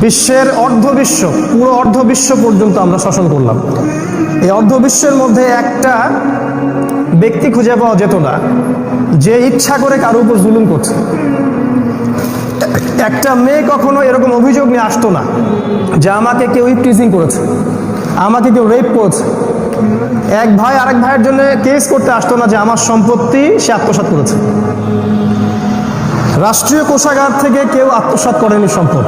বিশ্বের অর্ধবিশ্ব, পুরো অর্ধবিশ্ব পর্যন্ত আমরা শাসন করলাম। এই অর্ধবিশ্বের মধ্যে একটা ব্যক্তি খুঁজে পাওয়া যেত না যে ইচ্ছা করে কারো উপর জুলুম করছে। একটা মেয়ে কখনো এরকম অভিযোগ নিয়ে আসতো না যে আমাকে কেউ ইপটিজিং করেছে, আমাকে কেউ রেপ করেছে। এক ভাই আরেক ভাইয়ের জন্য কেস করতে আসতো না যে আমার সম্পত্তি সে আত্মসাৎ করেছে। রাষ্ট্রীয় কোষাগার থেকে কেউ আত্মসাৎ করেনি সম্পদ।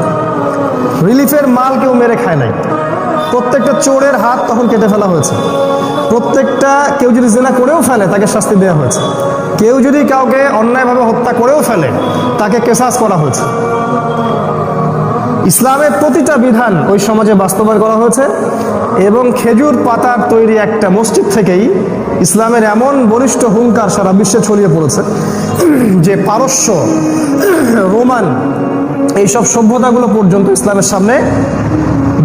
রিলিফের মাল কেউ মেরে খায় নাই। প্রত্যেকটা চোরের হাত তখন কেটে ফেলা হয়েছে। প্রত্যেকটা কেউ যদি জেনা করেও ফেলে তাকে শাস্তি দেওয়া হয়েছে। কেউ যদি কাউকে অন্যায়ভাবে হত্যা করেও ফেলে তাকে কেসাস করা হয়েছে। ইসলামের প্রতিটা বিধান ওই সমাজে বাস্তবায়ন করা হয়েছে এবং খেজুর পাতার তৈরি একটা মসজিদ থেকেই ইসলামের এমন বলিষ্ঠ হুঙ্কার সারা বিশ্বে ছড়িয়ে পড়েছে যে পারস্য, রোমান এইসব সভ্যতাগুলো পর্যন্ত ইসলামের সামনে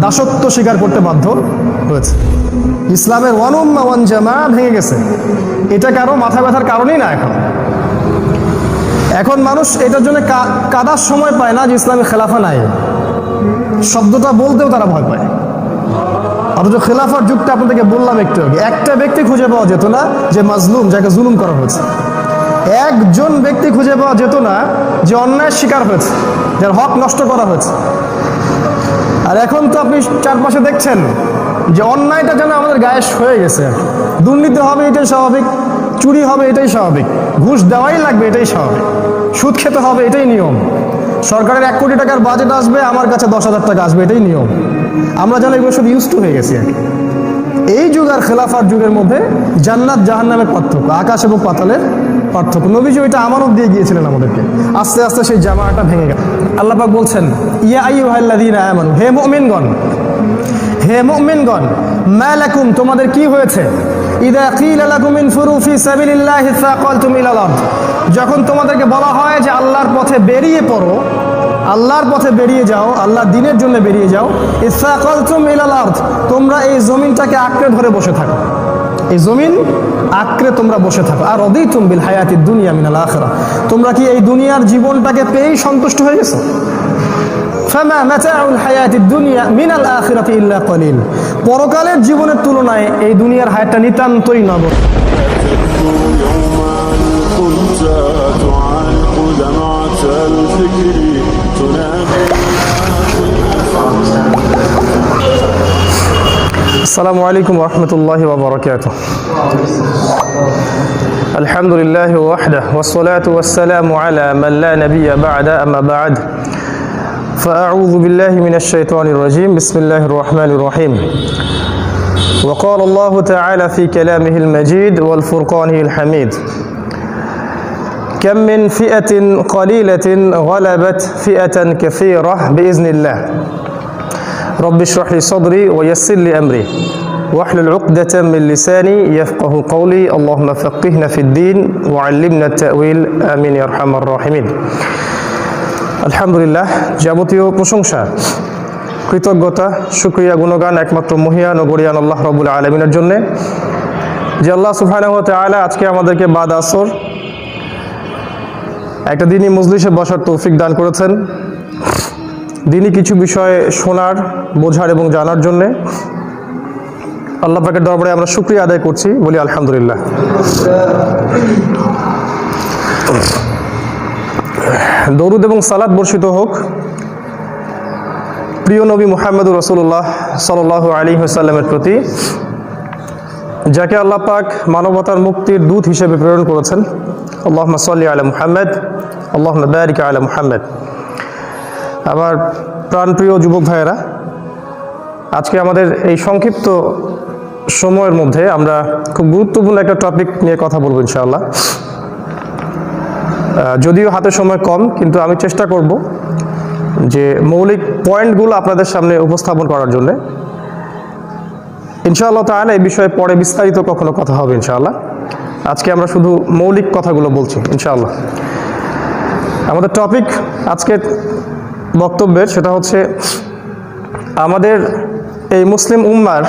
দাসত্ব স্বীকার করতে বাধ্য হয়েছে। ইসলামের ওয়ান উম্মাহ ওয়ান জামাআহ ভেঙে গেছে। এটা কারো মাথা ব্যথার কারণই না। এখন মানুষ এটার জন্য কাদার সময় পায় না যে ইসলামের খেলাফা নাই, শব্দটা বলতেও তারা ভয় পায়। অথচ খেলাফার যুগটা আপনাদেরকে বললাম একটু আগে, একটা ব্যক্তি খুঁজে পাওয়া যেত না যে মাজলুম, যাকে জুলুম করা হয়েছে। একজন ব্যক্তি খুঁজে পাওয়া যেত না যে অন্যায়ের শিকার হয়েছে, যার হক নষ্ট করা হয়েছে। আর এখন তো আপনি চারপাশে দেখছেন যে অন্যায়টা যেন আমাদের গায়ে হয়ে গেছে। দুর্নীতি হবে এটাই স্বাভাবিক, চুরি হবে এটাই স্বাভাবিক, ঘুষ দেওয়াই লাগবে এটাই স্বাভাবিক, সুদ খেতে হবে এটাই নিয়ম, সরকারের 1 কোটি টাকার বাজেট আসবে আমার কাছে 10,000 টাকা আসবে এটাই নিয়ম। আমরা যেন এগুলো সব ইউজ টু হয়ে গেছি। এই যুগ আর খেলাফার যুগের মধ্যে জান্নাত জাহান্নামের পার্থক্য, আকাশ এবং পাতালের পার্থক্য। নবীজি ওইটা আমানত দিয়ে গিয়েছিলেন আমাদেরকে। আস্তে আস্তে সেই জামাটা ভেঙে গেল। আল্লাহ পাক বলছেন, ইয়া আইয়ুহাল্লাযীনা আমানু, হে মুমিনগণ, হে মুমিনগণ, মা লাকুম, তোমাদের কি হয়েছে, ইযা কিলা লাকুম ইনফিরু ফি সাবিলিল্লাহি সাকালতুম ইলাল আরদ, যখন তোমাদেরকে বলা হয় যে আল্লাহর পথে বেরিয়ে পড়ো, আল্লাহর পথে বেরিয়ে যাও, আল্লাহর দ্বীনের জন্য বেরিয়ে যাও, ইসসাকালতুম ইলাল আরদ, তোমরা এই জমিনটাকে আঁকড়ে ধরে বসে থাকো, এই জমিন আঁকড়ে তোমরা বসে থাকো। আর রাদিতুম বিল হায়াতিদ দুনিয়া মিনাল আখিরাহ, তোমরা কি এই দুনিয়ার জীবনটাকে পেয়েই সন্তুষ্ট হয়ে গেছো? ফামা মাতাউল হায়াতিদ দুনিয়া মিনাল আখিরাতি ইল্লা কলিল, পরকালের জীবনের তুলনায় এই দুনিয়ার হায়াতটা নিতান্তই নগণ্য। আসসালামু আলাইকুম ওয়া রাহমাতুল্লাহি ওয়া বারাকাতুহু। আলহামদুলিল্লাহি ওয়াহদাহু ওয়াস সালাতু ওয়াস সালামু আলা মান লা নাবিয়্যা বা'দা, আম্মা বা'দ। فأعوذ بالله من الشيطان الرجيم. بسم الله الرحمن الرحيم. وقال الله تعالى في كلامه المجيد والفرقانه الحميد: كم من فئة قليلة غلبت فئة كثيرة بإذن الله رب اشرح لي صدري ويسر لي أمري واحلل عقدة من لساني يفقه قولي اللهم فقهنا في الدين وعلمنا التأويل آمين يا أرحم الراحمين. আলহামদুলিল্লাহ, যাবতীয় প্রশংসা, কৃতজ্ঞতা, শুকরিয়া, গুণগান একমাত্র মহিয়ান ও গরিয়ান আল্লাহ রাব্বুল আলামিনের জন্য, যে আল্লাহ সুবহানাহু ওয়া তাআলা আজকে আমাদেরকে বাদ আসর একটা দিনই মজলিসে বসার তৌফিক দান করেছেন, দিনই কিছু বিষয় শোনার, বোঝার এবং জানার জন্যে। আল্লাহ পাকের দরবারে আমরা শুকরিয়া আদায় করছি, বলি আলহামদুলিল্লাহ। দরুদ এবং সালাত বর্ষিত হোক প্রিয় নবী মুহাম্মদুর রাসূলুল্লাহ সাল্লাল্লাহু আলাইহি ওয়াসাল্লামের প্রতি, যাকে আল্লাহ পাক মানবতার মুক্তির দূত হিসেবে প্রেরণ করেছেন। আল্লাহুম্মা সাল্লি আলা মুহাম্মদ, আল্লাহুম্মা বারিক আলা মুহাম্মদ। আমার প্রাণপ্রিয় যুবক ভাইয়েরা, আজকে আমাদের এই সংক্ষিপ্ত সময়ের মধ্যে আমরা খুব গুরুত্বপূর্ণ একটা টপিক নিয়ে কথা বলবো ইনশাআল্লাহ। যদিও হাতে সময় কম, কিন্তু আমি চেষ্টা করব যে মৌলিক পয়েন্টগুলো আপনাদের সামনে উপস্থাপন করার জন্য। ইনশাআল্লাহ তাআলা এই বিষয়ে পরে বিস্তারিত কখনো কথা হবে ইনশাআল্লাহ। আজকে আমরা শুধু মৌলিক কথাগুলো বলছি ইনশাআল্লাহ। আমাদের টপিক আজকের বক্তব্যের সেটা হচ্ছে আমাদের এই মুসলিম উম্মার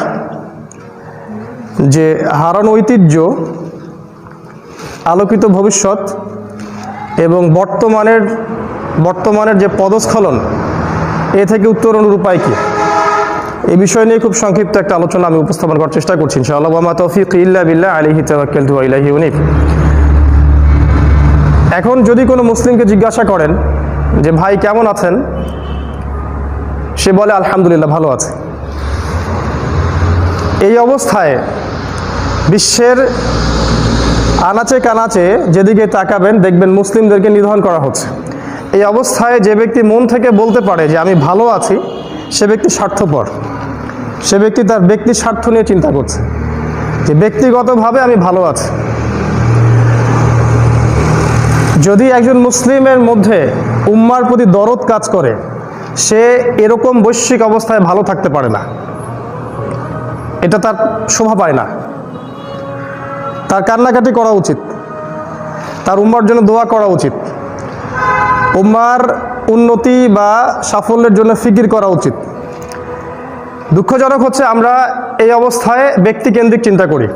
যে হারানো ঐতিহ্য, আলোকিত ভবিষ্যৎ এবং বর্তমানের যে পদস্খলন, এ থেকে উত্তরণের উপায় কি? এই বিষয় নিয়ে খুব সংক্ষিপ্ত একটা আলোচনা আমি উপস্থাপন করার চেষ্টা করছি ইনশাআল্লাহ। ওয়া মা তৌফিক ইল্লা বিল্লাহ আলাইহি তাওয়াক্কালতু ওয়া ইলাইহি উনীব। এখন যদি কোনো মুসলিমকে জিজ্ঞাসা করেন যে ভাই কেমন আছেন, সে বলে আলহামদুলিল্লাহ ভালো আছে। এই অবস্থায় বিশ্বের আনাচে কানাচে যেদিকে তাকাবেন দেখবেন মুসলিমদেরকে নিধন করা হচ্ছে। এই অবস্থায় যে ব্যক্তি মন থেকে বলতে পারে যে আমি ভালো আছি, সে ব্যক্তি স্বার্থপর। সে ব্যক্তি তার ব্যক্তি স্বার্থ নিয়ে চিন্তা করছে যে ব্যক্তিগতভাবে আমি ভালো আছি। যদি একজন মুসলিমের মধ্যে উম্মার প্রতি দরদ কাজ করে, সে এরকম বৈশ্বিক অবস্থায় ভালো থাকতে পারে না, এটা তার শোভা পায় না। তার কান্নাকাটি করা উচিত, তার উম্মার জন্য দোয়া করা উচিত, উম্মার উন্নতি বা সাফল্যের জন্য ফিকির করা উচিত। দুঃখজনক হচ্ছে আমরা এই অবস্থায় ব্যক্তিকেন্দ্রিক চিন্তা করি।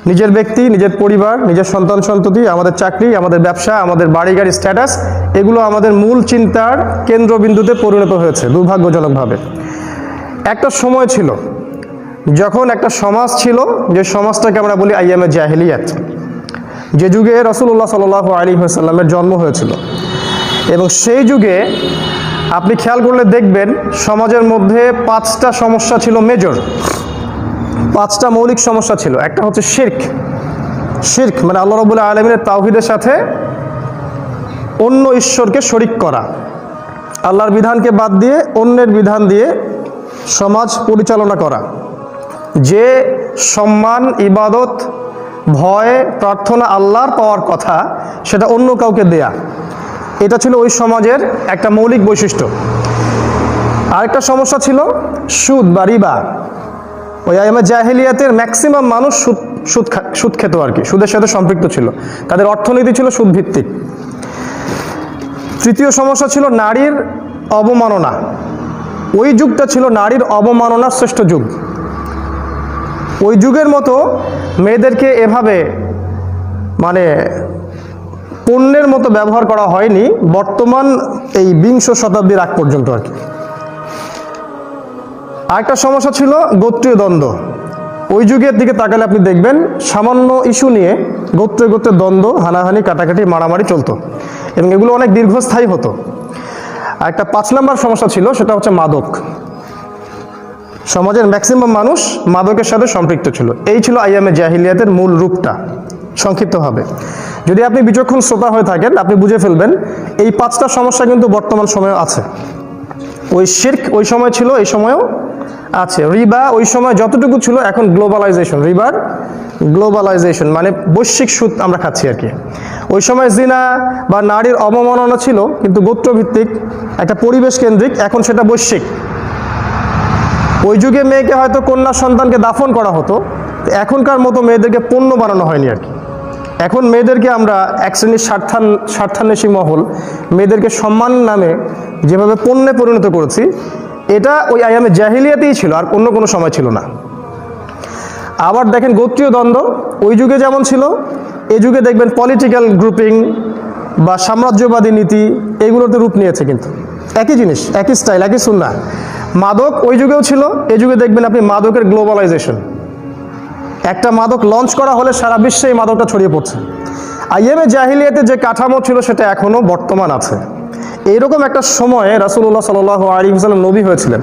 নিজের ব্যক্তি, নিজের পরিবার, নিজের সন্তান সন্ততি, আমাদের চাকরি, আমাদের ব্যবসা, আমাদের বাড়ি গাড়ি স্ট্যাটাস, এগুলো আমাদের মূল চিন্তার কেন্দ্রবিন্দুতে পরিণত হয়েছে দুর্ভাগ্যজনকভাবে। একটা সময় ছিল যখন একটা সমাজ ছিল, যে সমাজটাকে আমরা বলি আইয়ামে জাহিলিয়াত, যে যুগে রাসূলুল্লাহ সাল্লাল্লাহু আলাইহি ওয়াসাল্লামের জন্ম হয়েছিল। এবং সেই যুগে আপনি খেয়াল করলে দেখবেন সমাজের মধ্যে 5টা সমস্যা ছিল মেজর, 5টা মৌলিক সমস্যা ছিল। একটা হচ্ছে শিরক। শিরক মানে আল্লাহ রাব্বুল আলামিনের তাওহীদের সাথে অন্য ঈশ্বরকে শরীক করা, আল্লাহর বিধানকে বাদ দিয়ে অন্যের বিধান দিয়ে সমাজ পরিচালনা করা, যে সম্মান, ইবাদত, ভয়, প্রার্থনা আল্লাহর পাওয়ার কথা সেটা অন্য কাউকে দেয়া। এটা ছিল ওই সমাজের একটা মৌলিক বৈশিষ্ট্য। আরেকটা সমস্যা ছিল সুদ বা রিবা। ওই আইয়ামে জাহিলিয়াতের ম্যাক্সিমাম মানুষ সুদ খেত আর কি, সুদের সাথে সম্পৃক্ত ছিল, তাদের অর্থনীতি ছিল সুদভিত্তিক। তৃতীয় সমস্যা ছিল নারীর অবমাননা। ওই যুগটা ছিল নারীর অবমাননার শ্রেষ্ঠ যুগ। ওই যুগের মতো মেয়েদেরকে এভাবে মানে পণ্যের মতো ব্যবহার করা হয়নি বর্তমান এই 20 শতাব্দীর আগ পর্যন্ত আর কি। আরেকটা সমস্যা ছিল গোত্রীয় দ্বন্দ্ব। ওই যুগের দিকে তাকালে আপনি দেখবেন সামান্য ইস্যু নিয়ে গোত্রে গোত্রে দ্বন্দ্ব, হানাহানি, কাটাকাটি, মারামারি চলতো এবং এগুলো অনেক দীর্ঘস্থায়ী হতো। আর একটা 5 নম্বর সমস্যা ছিল, সেটা হচ্ছে মাদক। সমাজের ম্যাক্সিমাম মানুষ মাদকের সাথে সম্পৃক্ত ছিল। এই ছিল আইয়ামে জাহিলিয়াতের মূল রূপটা সংক্ষিপ্তভাবে। যদি আপনি বিচক্ষণ শ্রোতা হয়ে থাকেন, আপনি বুঝে ফেলবেন এই 5টা সমস্যা কিন্তু বর্তমান সময়েও আছে। ওই শিরক ওই সময় ছিল, এই সময়ও আছে। রিবা ওই সময় যতটুকু ছিল, এখন গ্লোবালাইজেশন, রিবার গ্লোবালাইজেশন মানে বৈশ্বিক সুদ আমরা খাচ্ছি আর কি। ওই সময় জিনা বা নারীর অবমাননা ছিল কিন্তু গোত্রভিত্তিক, একটা পরিবেশ কেন্দ্রিক, এখন সেটা বৈশ্বিক। ওই যুগে মেয়েকে হয়তো কন্যা সন্তানকে দাফন করা হতো, এখনকার মতো মেয়েদেরকে পণ্য বানানো হয়নি আর কি। এখন মেয়েদেরকে আমরা এক শ্রেণীর স্বার্থান্বেষী মহল মেয়েদেরকে সম্মান নামে যেভাবে পণ্যে পরিণত করেছি, এটা ওই আইয়ামে জাহিলিয়াতেই ছিল, আর অন্য কোনো সময় ছিল না। আবার দেখেন গোত্রীয় দ্বন্দ্ব ওই যুগে যেমন ছিল, এই যুগে দেখবেন পলিটিক্যাল গ্রুপিং বা সাম্রাজ্যবাদী নীতি এগুলোতে রূপ নিয়েছে, কিন্তু একই জিনিস, একই স্টাইল, একই সুন্নাহ। মাদক ওই যুগেও ছিল, এই যুগে দেখবেন আপনি মাদকের গ্লোবালাইজেশন। একটা মাদক লঞ্চ করা হলে সারা বিশ্বে এই মাদকটা ছড়িয়ে পড়ছে। আইয়ামে জাহিলিয়াতে যে কাঠামো ছিল সেটা এখনও বর্তমান আছে। এইরকম একটা সময়ে রাসূলুল্লাহ সাল্লাল্লাহু আলাইহি ওয়াসাল্লাম নবী হয়েছিলেন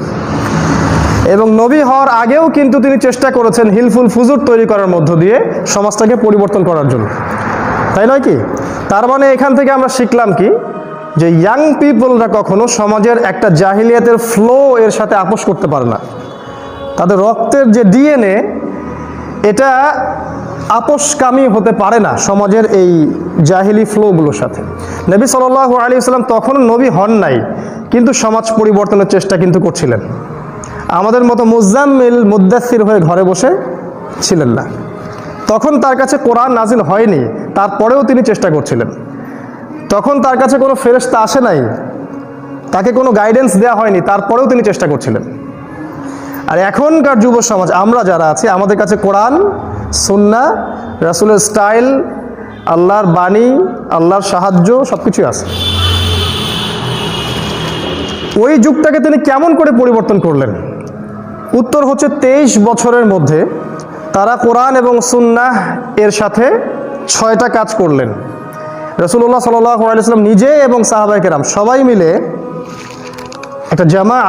এবং নবী হওয়ার আগেও কিন্তু তিনি চেষ্টা করেছেন হিলফুল ফুজুর তৈরি করার মধ্য দিয়ে সমাজটাকে পরিবর্তন করার জন্য, তাই নয় কি? তার মানে এখান থেকে আমরা শিখলাম কি, যে ইয়াং পিপলরা কখনো সমাজের একটা জাহিলিয়াতের ফ্লো এর সাথে আপোষ করতে পারে না। তাদের রক্তের যে ডিএনএ, এটা আপোষকামী হতে পারে না সমাজের এই জাহিলি ফ্লোগুলোর সাথে। নবী সাল্লাল্লাহু আলাইহি ওয়াসাল্লাম তখন নবী হন নাই, কিন্তু সমাজ পরিবর্তনের চেষ্টা কিন্তু করছিলেন। আমাদের মতো মুজাম্মিল মুদ্দাসসির হয়ে ঘরে বসে ছিলেন না। তখন তার কাছে কোরআন নাজিল হয়নি, তারপরেও তিনি চেষ্টা করছিলেন। তখন তার কাছে কোনো ফেরেশতা আসে নাই, তাকে কোনো গাইডেন্স দেওয়া হয়নি, তারপরেও তিনি চেষ্টা করছিলেন। আর এখনকার যুব সমাজ আমরা যারা আছি, আমাদের কাছে কোরআন, সুন্নাহ, রাসূলের স্টাইল, আল্লাহর বাণী, আল্লাহর সাহায্য সব কিছুই আছে। ওই যুগটাকে তিনি কেমন করে পরিবর্তন করলেন? উত্তর হচ্ছে 23 বছরের মধ্যে তারা কোরআন এবং সুন্নাহ এর সাথে 6টা কাজ করলেন। রাসূলুল্লাহ সাল্লাল্লাহু আলাইহি ওয়াসাল্লাম নিজে এবং সাহাবায়ে কেরাম সবাই মিলে একটা জামা,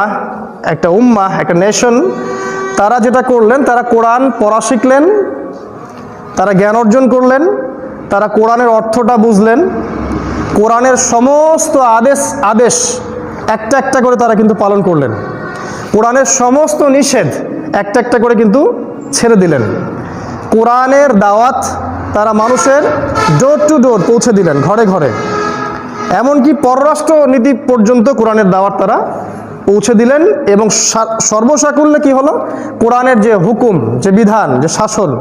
একটা উম্মাহ, একটা নেশন, তারা যেটা করলেন, তারা কোরআন পড়া শিখলেন, তারা জ্ঞান অর্জন করলেন, তারা কোরআনের অর্থটা বুঝলেন, কোরআনের সমস্ত আদেশ একটা একটা করে তারা কিন্তু পালন করলেন, কোরআনের সমস্ত নিষেধ একটা একটা করে কিন্তু ছেড়ে দিলেন, কোরআনের দাওয়াত তারা মানুষের ডোর টু ডোর পৌঁছে দিলেন, ঘরে ঘরে। এমনকি পররাষ্ট্র নীতি পর্যন্ত কোরআনের দাওয়াত তারা পৌঁছে দিলেন। এবং সর্বসাকুল্যে কি হলো, কোরআনের যে হুকুম, যে বিধান, যে শাসন,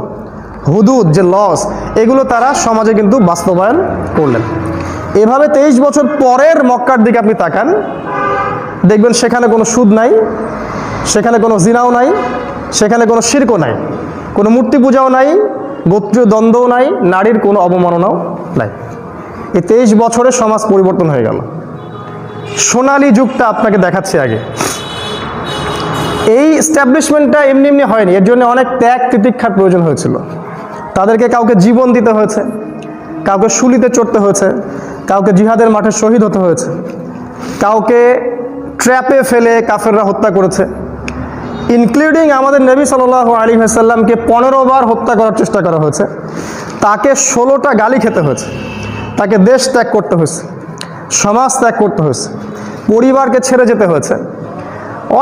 হুদুদ, যে লস, এগুলো তারা সমাজে কিন্তু বাস্তবায়ন করলেন। এভাবে 23 বছর পরের মক্কার দিকে আপনি তাকান, দেখবেন সেখানে কোনো সুদ নাই, সেখানে কোনো জিনাও নাই, সেখানে কোনো শিরকও নাই, কোনো মূর্তি পূজাও নাই, গোত্রীয় দ্বন্দ্বও নাই, নারীর কোনো অবমাননাও নাই। এই 23 বছরের সমাজ পরিবর্তন হয়ে গেল। সোনালী যুগটা আপনাকে দেখাচ্ছি আগে। এই এস্টাবলিশমেন্টটা এমনি এমনি হয়নি, এর জন্য অনেক ত্যাগ তিতিক্ষার প্রয়োজন হয়েছিল। তাদেরকে কাউকে জীবন দিতে হয়েছে, কাউকে শুলিতে চড়তে হয়েছে, কাউকে জিহাদের মাঠে শহীদ হতে হয়েছে, কাউকে ট্র্যাপে ফেলে কাফেররা হত্যা করেছে, ইনক্লুডিং আমাদের নবী সাল্লাল্লাহু আলাইহি ওয়াসাল্লামকে 15 বার হত্যা করার চেষ্টা করা হয়েছে, তাকে 16টা গালি খেতে হয়েছে, তাকে দেশ ত্যাগ করতে হয়েছে, সমাজ ত্যাগ করতে হয়েছে, পরিবারকে ছেড়ে যেতে হয়েছে।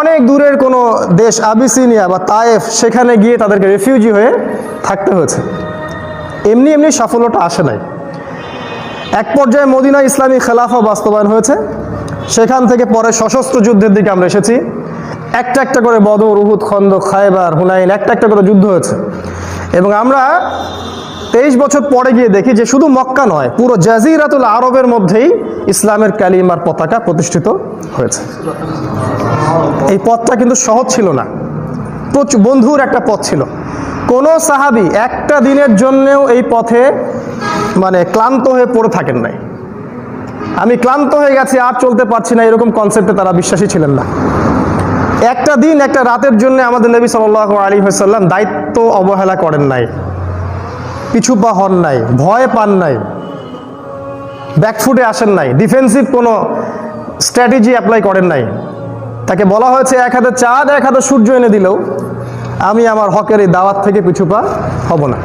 অনেক দূরের কোনো দেশ, আবিসিনিয়া বা তায়েফ, সেখানে গিয়ে তাদেরকে রেফিউজি হয়ে থাকতে হয়েছে। এমনি এমনি সাফল্যটা আসে নাই। এক পর্যায়ে মদিনা ইসলামী খেলাফা বাস্তবায়ন হয়েছে, সেখান থেকে পরে সশস্ত্র যুদ্ধের দিকে আমরা এসেছি। একটা একটা করে বদর, উহুদ, খন্দক, খায়বার, হুনাইন, একটা একটা করে যুদ্ধ হয়েছে। এবং আমরা 23 বছর পরে গিয়ে দেখি যে শুধু মক্কা নয়, পুরো জাজিরাতুল আরবের মধ্যেই ইসলামের কালিমার পতাকা প্রতিষ্ঠিত হয়েছে। এই পথটা কিন্তু সহজ ছিল না, বন্ধুর একটা পথ ছিল। কোনো সাহাবী একটা দিনের জন্যেও এই পথে ক্লান্ত হয়ে পড়ে থাকেন নাই। আমি ক্লান্ত হয়ে গেছি, আর চলতে পারছি না, এরকম কনসেপ্টে তারা বিশ্বাসী ছিলেন না। একটা দিন, একটা রাতের জন্য আমাদের নবী সাল্লাল্লাহু আলাইহি ওয়াসাল্লাম দায়িত্ব অবহেলা করেন নাই, পিছু পা হন নাই, ভয় পান নাই, ব্যাকফুটে আসেন নাই, ডিফেন্সিভ কোনো স্ট্র্যাটেজি অ্যাপ্লাই করেন নাই। তাকে বলা হয়েছে এক হাতে চাঁদ, এক হাতে সূর্য এনে দিলেও আমি আমার হকের এই দাওয়াত থেকে পিছু পা হব না।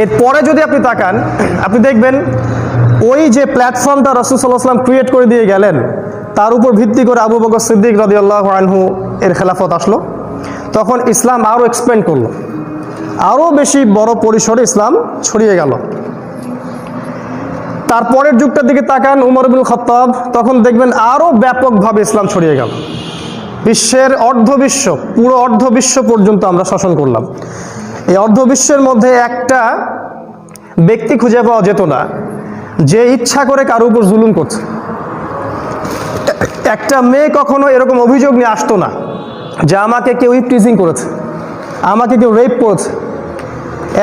এরপরে যদি আপনি তাকান, আপনি দেখবেন ওই যে প্ল্যাটফর্মটা রাসূল সাল্লাল্লাহু আলাইহি ওয়াসাল্লাম ক্রিয়েট করে দিয়ে গেলেন, তার উপর ভিত্তি করে আবু বকর সিদ্দিক রাদিয়াল্লাহু আনহু এর খেলাফত আসলো। তখন ইসলাম আরও এক্সপ্যান্ড করলো, আরও বেশি বড় পরিসরে ইসলাম ছড়িয়ে গেল। তারপরের যুগটার দিকে তাকান, উমর ইবনুল খাত্তাব, তখন দেখবেন আরও ব্যাপকভাবে ইসলাম ছড়িয়ে গেল। বিশ্বের অর্ধবিশ্ব, পুরো অর্ধবিশ্ব পর্যন্ত আমরা শাসন করলাম। এই অর্ধবিশ্বের মধ্যে একটা ব্যক্তি খুঁজে পাওয়া যেত না যে ইচ্ছা করে কারো উপর জুলুম করছে। একটা মেয়ে কখনো এরকম অভিযোগ নিয়ে আসতো না যে আমাকে কেউ ইপটিজিং করেছে, আমাকে কেউ রেপ করেছে।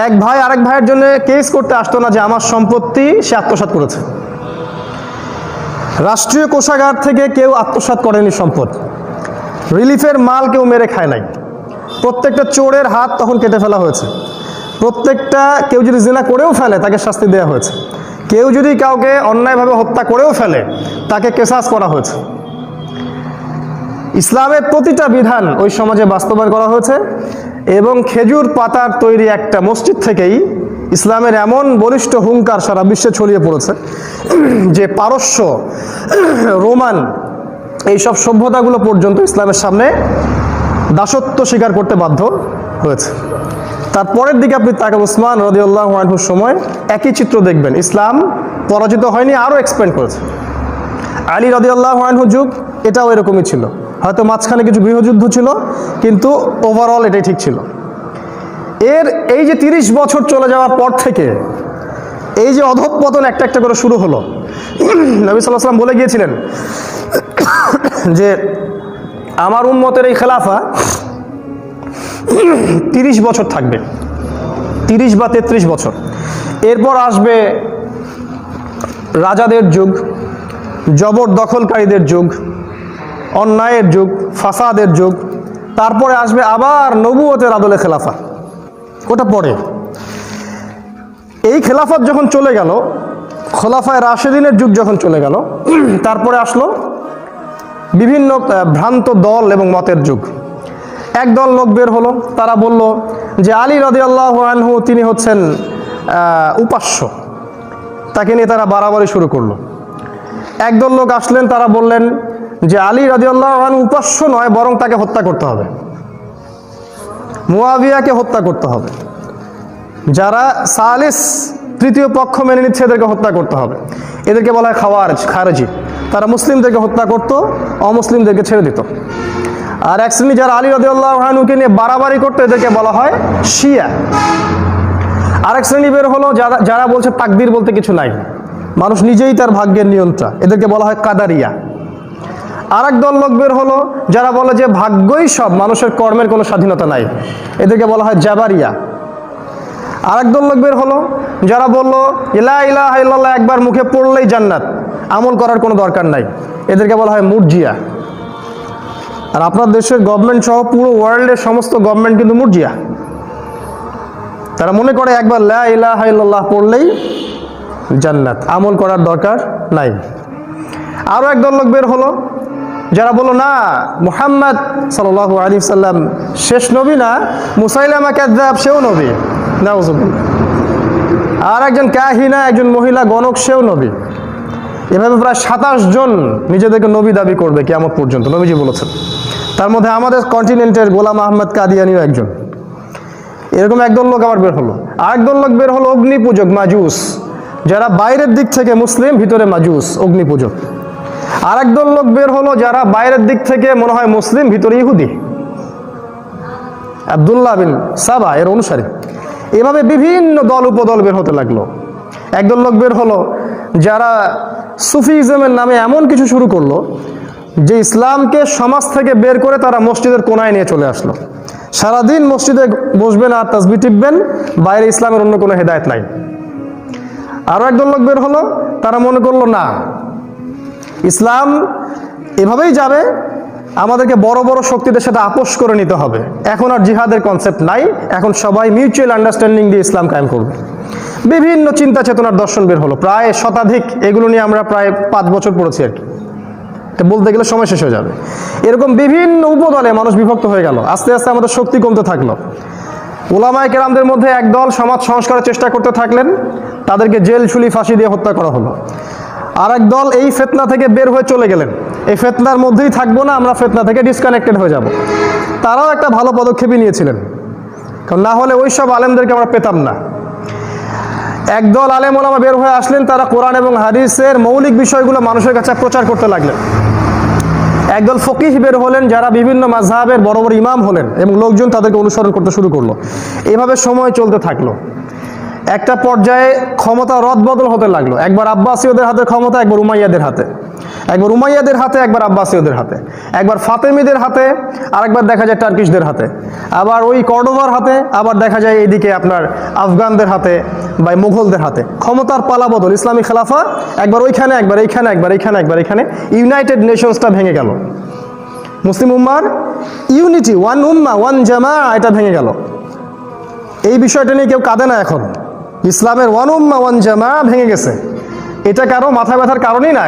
এক ভাই আরেক ভাইয়ের জন্য কেস করতে আসতো না যে আমার সম্পত্তি সে আত্মসাৎ করেছে। রাষ্ট্রীয় কোষাগার থেকে কেউ আত্মসাৎ করেনি সম্পদ, রিলিফের মাল কেউ মেরে খায় নাই। প্রত্যেকটা চোরের হাত তখন কেটে ফেলা হয়েছে। প্রত্যেকটা কেউ যদি জিনা করেও ফেলে তাকে শাস্তি দেওয়া হয়েছে। কেউ যদি কাউকে অন্যায়ভাবে হত্যা করেও ফেলে তাকে কেসাস করা হয়েছে। ইসলামের প্রতিটা বিধান ওই সমাজে বাস্তবায়ন করা হয়েছে। এবং খেজুর পাতার তৈরি একটা মসজিদ থেকেই ইসলামের এমন বলিষ্ঠ হুঙ্কার সারা বিশ্বে ছড়িয়ে পড়েছে যে পারস্য, রোমান, এইসব সভ্যতাগুলো পর্যন্ত ইসলামের সামনে দাসত্ব স্বীকার করতে বাধ্য হয়েছে। তারপরের দিকে আপনি তাকে উসমান রাদিয়াল্লাহু আনহুর সময় একই চিত্র দেখবেন। ইসলাম পরাজিত হয়নি, আরও এক্সপ্যান্ড করেছে। আলী রাদিয়াল্লাহু আনহুর যুগ, এটাও এরকমই ছিল। হয়তো মাঝখানে কিছু গৃহযুদ্ধ ছিল, কিন্তু ওভারঅল এটাই ঠিক ছিল। এই যে 30 বছর চলে যাওয়ার পর থেকে এই যে অধঃপতন একটা একটা করে শুরু হলো। নবী সাল্লাল্লাহু আলাইহি ওয়াসাল্লাম বলে গিয়েছিলেন যে আমার উম্মতের এই খেলাফা 30 বছর থাকবে, 30 বা 33 বছর। এরপর আসবে রাজাদের যুগ, জবরদখলকারীদের যুগ, অন্যায়ের যুগ, ফাসাদের যুগ। তারপরে আসবে আবার নবুয়তের আদলে খেলাফা, ওটা পরে। এই খেলাফত যখন চলে গেল, খোলাফায়ে রাশেদিনের যুগ যখন চলে গেল, তারপরে আসলো বিভিন্ন ভ্রান্ত দল এবং মতের যুগ। একদল লোক বের হলো, তারা বলল যে আলী রাদিয়াল্লাহু আনহু তিনি হচ্ছেন উপাস্য, তাকে নিয়ে তারা বাড়াবাড়ি শুরু করলো। একদল লোক আসলেন, তারা বললেন যে আলী রাদিয়াল্লাহু আনহু উপাস্য নয়, বরং তাকে হত্যা করতে হবে, মুয়াবিয়াকে হত্যা করতে হবে। যারা সালিস তৃতীয় পক্ষ মেনে নিচ্ছে এদেরকে হত্যা করতে হবে। এদেরকে বলা হয় খারেজি। তারা মুসলিমদেরকে হত্যা করত, অমুসলিমদেরকে ছেড়ে দিত। আর এক শ্রেণী যারা আলী রাদিয়াল্লাহু আনহুকে নিয়ে বাড়াবাড়ি করতো, এদেরকে বলা হয় শিয়া। আরেক শ্রেণী বের হলো যারা বলছে তাকদীর বলতে কিছু নাই, মানুষ নিজেই তার ভাগ্যের নিয়ন্ত্রণ, এদেরকে বলা হয় কাদারিয়া। আরেক দল লোক বের হলো যারা বলে যে ভাগ্যই সব, মানুষের কর্মের কোনো স্বাধীনতা নাই, এদেরকে বলা হয় জাবারিয়া। আরেক দল লোক বের হলো যারা বললো লা ইলাহা ইল্লাল্লাহ একবার মুখে পড়লেই জান্নাত, আমল করার কোনো দরকার নাই, এদেরকে বলা হয় মুরজিয়া। আর আপনার দেশের গভর্নমেন্ট সহ পুরো ওয়ার্ল্ডের সমস্ত গভর্নমেন্ট কিন্তু মুরজিয়া। তারা মনে করে একবার লা ইলাহা ইল্লাল্লাহ পড়লেই জান্নাত, আমল করার দরকার নাই। আরও একদল লোক বের হলো যারা বললো না, মুহাম্মদ সাল্লাল্লাহু আলাইহি সাল্লাম শেষ নবী না, মুসাইলামা কাযযাব সেও নবী, নাউযুবিল্লাহ। আর একজন কাহিনা, একজন মহিলা গণক, সেও নবী। এভাবে প্রায় 27 জন নিজেদেরকে নবী দাবি করবে কিয়ামত পর্যন্ত, নবীজি বলেছেন। তার মধ্যে আমাদের কন্টিনেন্টের গোলাম আহমদ কাদিয়ানিও একজন। এরকম একদল লোক আবার বের হলো। আরেকদল লোক বের হলো অগ্নি পূজক, মাজুস, যারা বাইরের দিক থেকে মুসলিম, ভিতরে মাজুস, অগ্নি পূজক। আরেকদল লোক বের হলো যারা বাইরের দিক থেকে মনে হয় মুসলিম, ভিতরে ইহুদি, আব্দুল্লাহ বিন সাবা এর অনুসারী। এভাবে বিভিন্ন দল উপদল বের হতে লাগলো। একদল লোক বের হলো যারা সুফিজমের নামে এমন কিছু শুরু করলো যে ইসলামকে সমাজ থেকে বের করে তারা মসজিদের কোনায় নিয়ে চলে আসলো। সারাদিন মসজিদে বসবেন আর তাসবিহ টিপবেন, বাইরে ইসলামের অন্য কোনো হেদায়েত নাই। আরও একদল লোক বের হলো, তারা মনে করলো না, ইসলাম এভাবেই যাবে, আমাদেরকে বড় বড় শক্তিদের সাথে আপোষ করে নিতে হবে। এখন আর জিহাদের কনসেপ্ট নাই, এখন সবাই মিউচুয়াল আন্ডারস্ট্যান্ডিং দিয়ে ইসলাম কায়েম করবে। বিভিন্ন চিন্তা চেতনার দর্শন বের হলো, প্রায় শতাধিক। এগুলো নিয়ে আমরা প্রায় 5 বছর পড়েছি আর কি, এটা বলতে গেলে সময় শেষ হয়ে যাবে। এরকম বিভিন্ন উপদলে মানুষ বিভক্ত হয়ে গেল। আস্তে আস্তে আমাদের শক্তি কমতে থাকলো। উলামায়ে কেরামদের মধ্যে একদল সমাজ সংস্কারের চেষ্টা করতে থাকলেন, তাদেরকে জেল, ছুরি, ফাঁসি দিয়ে হত্যা করা হলো। আর এক দল এই ফিতনা থেকে বের হয়ে চলে গেলেন, এই ফিতনার মধ্যেই থাকবো না, আমরা ফিতনা থেকে ডিসকানেক্টেড হয়ে যাব। তারাও একটা ভালো পদক্ষেপই নিয়েছিলেন, কারণ না হলে ওই সব আলেমদেরকে আমরা পেতাম না। একদল আলেম ওলামা বের হয়ে আসলেন, তারা কোরআন এবং হাদিসের মৌলিক বিষয়গুলো মানুষের কাছে প্রচার করতে লাগলেন। একদল ফকিহ বের হলেন, যারা বিভিন্ন মাযহাবের বড় বড় ইমাম হলেন এবং লোকজন তাদেরকে অনুসরণ করতে শুরু করলো। এভাবে সময় চলতে থাকলো। একটা পর্যায়ে ক্ষমতা রদবদল হতে লাগলো। একবার আব্বাসীয়দের হাতে ক্ষমতা, একবার উমাইয়াদের হাতে, একবার উমাইয়াদের হাতে, একবার আব্বাসীয়দের হাতে, একবার ফাতেমিদের হাতে, আরেকবার দেখা যায় টার্কিশদের হাতে, আবার ওই কর্ডোভার হাতে, আবার দেখা যায় এইদিকে আপনার আফগানদের হাতে বা মুঘলদের হাতে। ক্ষমতার পালাবদল, ইসলামী খেলাফা একবার ওইখানে, একবার এইখানে, একবার এইখানে, একবার এখানে। ইউনাইটেড নেশনসটা ভেঙে গেল, মুসলিম উম্মার ইউনিটি, ওয়ান উম্মা ওয়ান জামা, এটা ভেঙে গেল। এই বিষয়টা নিয়ে কেউ কাঁদে না এখন। ইসলামের ওয়ান উম্মা ওয়ান জামা ভেঙে গেছে, এটা কারো মাথা ব্যথার কারণই না।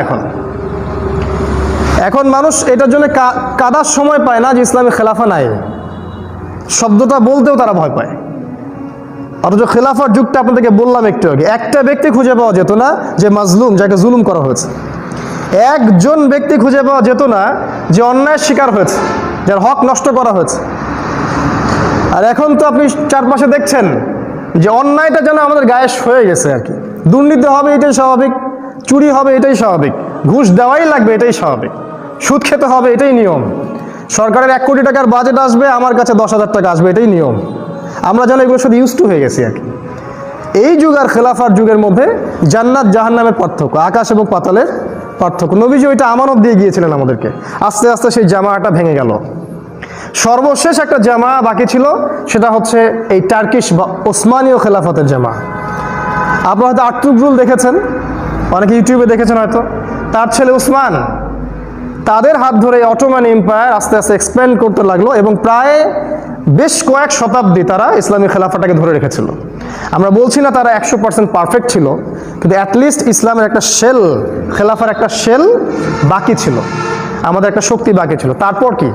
এখন মানুষ এটার জন্য কাদার সময় পায় না যে ইসলামী খেলাফা নাই, শব্দটা বলতেও তারা ভয় পায়। অথচ খেলাফার যুগটা আপনাদেরকে বললাম একটু আগে, একটা ব্যক্তি খুঁজে পাওয়া যেত না যে মাজলুম, যাকে জুলুম করা হয়েছে। একজন ব্যক্তি খুঁজে পাওয়া যেত না যে অন্যায়ের শিকার হয়েছে, যার হক নষ্ট করা হয়েছে। আর এখন তো আপনি চারপাশে দেখছেন যে অন্যায়টা যেন আমাদের গায়ে হয়ে গেছে আর কি। দুর্নীতি হবে এটাই স্বাভাবিক, চুরি হবে এটাই স্বাভাবিক, ঘুষ দেওয়াই লাগবে এটাই স্বাভাবিক, সুদ খেতে হবে এটাই নিয়ম, সরকারের 1 কোটি টাকার বাজেট আসবে, আমার কাছে 10,000 টাকা আসবে, এটাই নিয়ম। আমরা যেন এগুলো শুধু ইউজ টু হয়ে গেছি আর কি। এই যুগ আর খেলাফার যুগের মধ্যে জান্নাত জাহান্নামের পার্থক্য, আকাশ এবং পাতালের পার্থক্য। নবীজি ওইটা আমানত দিয়ে গিয়েছিলেন আমাদেরকে। আস্তে আস্তে সেই জামাটা ভেঙে গেল। সর্বশেষ একটা জামা বাকি ছিল, সেটা হচ্ছে এই টার্কিশ বা ওসমানীয় খেলাফতের জামা। আপনারা হয়তো আর্তুগরুল দেখেছেন, অনেকে ইউটিউবে দেখেছেন হয়তো। তার ছেলে উসমান, তাদের হাত ধরে অটোমান এম্পায়ার আস্তে আস্তে এক্সপ্যান্ড করতে লাগলো এবং প্রায় বেশ কয়েক শতাব্দী তারা ইসলামী খেলাফাটাকে ধরে রেখেছিল। আমরা বলছি না তারা 100% পারফেক্ট ছিল, কিন্তু অ্যাটলিস্ট ইসলামের একটা শেল, খেলাফার একটা শেল বাকি ছিল, আমাদের একটা শক্তি বাকি ছিল। তারপর কি,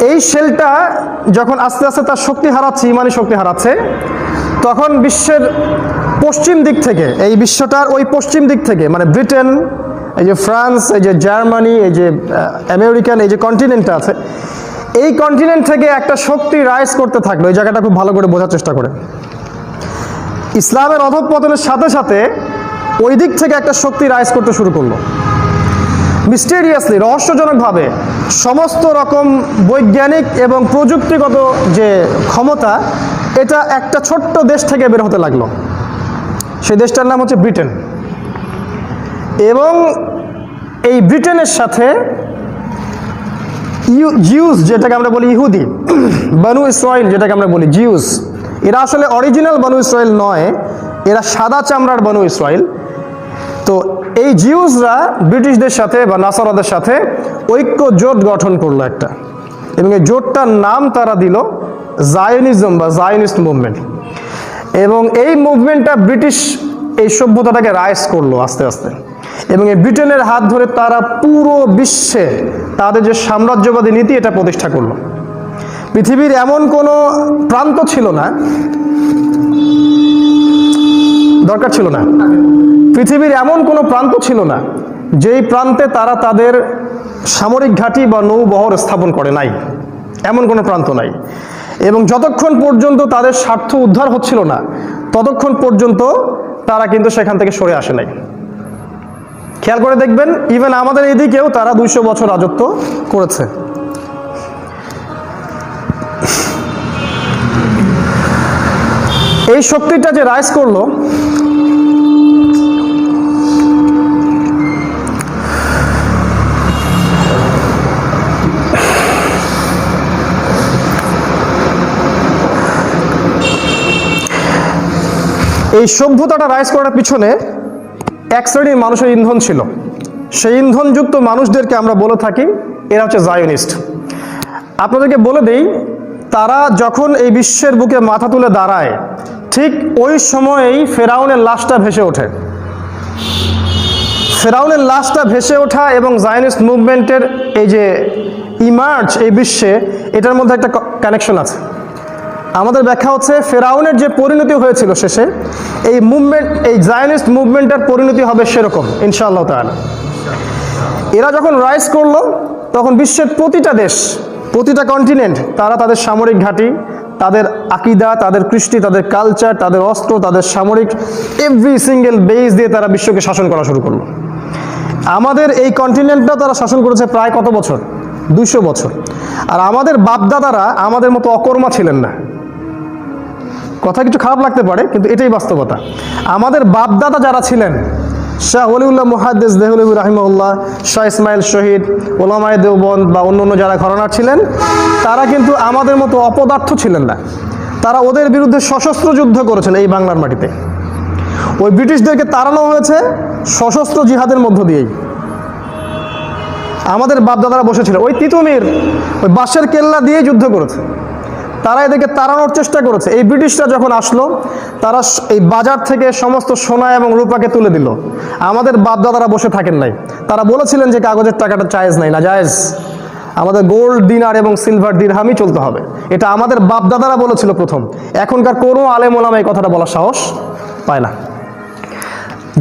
এই শেলটা যখন আস্তে আস্তে তার শক্তি হারাচ্ছে, ইমানি শক্তি হারাচ্ছে, তখন বিশ্বের পশ্চিম দিক থেকে, এই বিশ্বটার ওই পশ্চিম দিক থেকে, মানে ব্রিটেন, এই যে ফ্রান্স, এই যে জার্মানি, এই যে আমেরিকান, এই যে কন্টিনেন্টটা আছে, এই কন্টিনেন্ট থেকে একটা শক্তি রাইজ করতে থাকলো। এই জায়গাটা খুব ভালো করে বোঝার চেষ্টা করে। ইসলামের অধঃপতনের সাথে সাথে ওই দিক থেকে একটা শক্তি রাইজ করতে শুরু করলো। মিস্টেরিয়াসলি, রহস্যজনকভাবে সমস্ত রকম বৈজ্ঞানিক এবং প্রযুক্তিগত যে ক্ষমতা, এটা একটা ছোট্ট দেশ থেকে বের হতে লাগলো। সেই দেশটার নাম হচ্ছে ব্রিটেন। এবং এই ব্রিটেনের সাথে জিউস, যেটাকে আমরা বলি ইহুদি, বানু ইসরাইল যেটাকে আমরা বলি জিউস, এরা আসলে অরিজিনাল বানু ইসরাইল নয়, এরা সাদা চামড়ার বানু ইসরাইল। তো এই জিউসরা ব্রিটিশদের সাথে বা নাসারাদের সাথে ঐক্য জোট গঠন করলো একটা, এবং এই জোটটার নাম তারা দিল জায়নিজম বা জায়নিস্ট মুভমেন্ট। এবং এই মুভমেন্টটা ব্রিটিশ এই সভ্যতাটাকে রাইজ করলো আস্তে আস্তে, এবং এই ব্রিটেনের হাত ধরে তারা পুরো বিশ্বে তাদের যে সাম্রাজ্যবাদী নীতি, এটা প্রতিষ্ঠা করলো। পৃথিবীর এমন কোনো প্রান্ত ছিল না, দরকার ছিল না, পৃথিবীর এমন কোনো প্রান্ত ছিল না যেই প্রান্তে তারা তাদের সামরিক ঘাঁটি বা নৌবহর স্থাপন করে নাই, এমন কোনো প্রান্ত নাই। এবং যতক্ষণ পর্যন্ত তাদের স্বার্থ উদ্ধার হচ্ছিল না, ততক্ষণ পর্যন্ত তারা কিন্তু সেখান থেকে সরে আসে নাই। খেয়াল করে দেখবেন, ইভেন আমাদের এদিকেও তারা 200 বছর রাজত্ব করেছে। এই শক্তিটা যে রাইজ করলো, এই সভ্যতাটা রাইজ করার পিছনে এক শ্রেণীর মানুষের ইন্ধন ছিল। সেই ইন্ধনযুক্ত মানুষদেরকে আমরা বলে থাকি এরা হচ্ছে জায়নিস্ট। আপনাদেরকে বলে দেই, তারা যখন এই বিশ্বের বুকে মাথা তুলে দাঁড়ায়, ঠিক ওই সময়েই ফেরাউনের লাশটা ভেসে ওঠে। ফেরাউনের লাশটা ভেসে ওঠা এবং জায়নিস্ট মুভমেন্টের এই যে ইমার্জ এই বিশ্বে, এটার মধ্যে একটা কানেকশন আছে। আমাদের ব্যাখ্যা হচ্ছে, ফেরাউনের যে পরিণতি হয়েছিল শেষে, এই মুভমেন্ট, এই জায়নিস্ট মুভমেন্টের পরিণতি হবে সেরকম ইনশাআল্লাহ তাআলা। এরা যখন রাইজ করলো, তখন বিশ্বের প্রতিটা দেশ, প্রতিটা কন্টিনেন্ট, তারা তাদের সামরিক ঘাঁটি, তাদের আকিদা, তাদের কৃষ্টি, তাদের কালচার, তাদের অস্ত্র, তাদের সামরিক এভরি সিঙ্গেল বেস দিয়ে তারা বিশ্বকে শাসন করা শুরু করলো। আমাদের এই কন্টিনেন্টটা তারা শাসন করেছে প্রায় কত বছর? 200 বছর। আর আমাদের বাপদাদারা আমাদের মতো অকর্মা ছিলেন না। কথা কিছু খারাপ লাগতে পারে, কিন্তু এটাই বাস্তবতা। আমাদের বাপদাদা যারা ছিলেন, শাহ ওলিউল্লাহ মুহাদ্দিস দেহলভী রাহিমাহুল্লাহ, শাহ ইসমাইল শহীদ, ওলামায়ে দেওবন্দ বা অন্য যারা ঘরানার ছিলেন, তারা কিন্তু আমাদের মতো অপদার্থ ছিলেন না। তারা ওদের বিরুদ্ধে সশস্ত্র যুদ্ধ করেছেন এই বাংলার মাটিতে। ওই ব্রিটিশদেরকে তাড়ানো হয়েছে সশস্ত্র জিহাদের মধ্য দিয়েই। আমাদের বাপদাদারা বসেছিল ওই তিতুমির, ওই বাঁশের কেল্লা দিয়েই যুদ্ধ করেছে। তারা এদেরকে তাড়ানোর চেষ্টা করেছে। এই ব্রিটিশরা যখন আসলো, তারা এই বাজার থেকে সমস্ত সোনা এবং রূপাকে তুলে দিল। আমাদের বাপদাদারা বসে থাকেন নাই, তারা বলেছিলেন যে কাগজের টাকাটা জায়েজ নাই, না জায়েজ, আমাদের গোল্ড দিনার এবং সিলভার দিরহামই চলতে হবে। এটা আমাদের বাপদাদারা বলেছিল প্রথম। এখনকার কোনো আলেম ওলামা এই কথাটা বলার সাহস পায় না।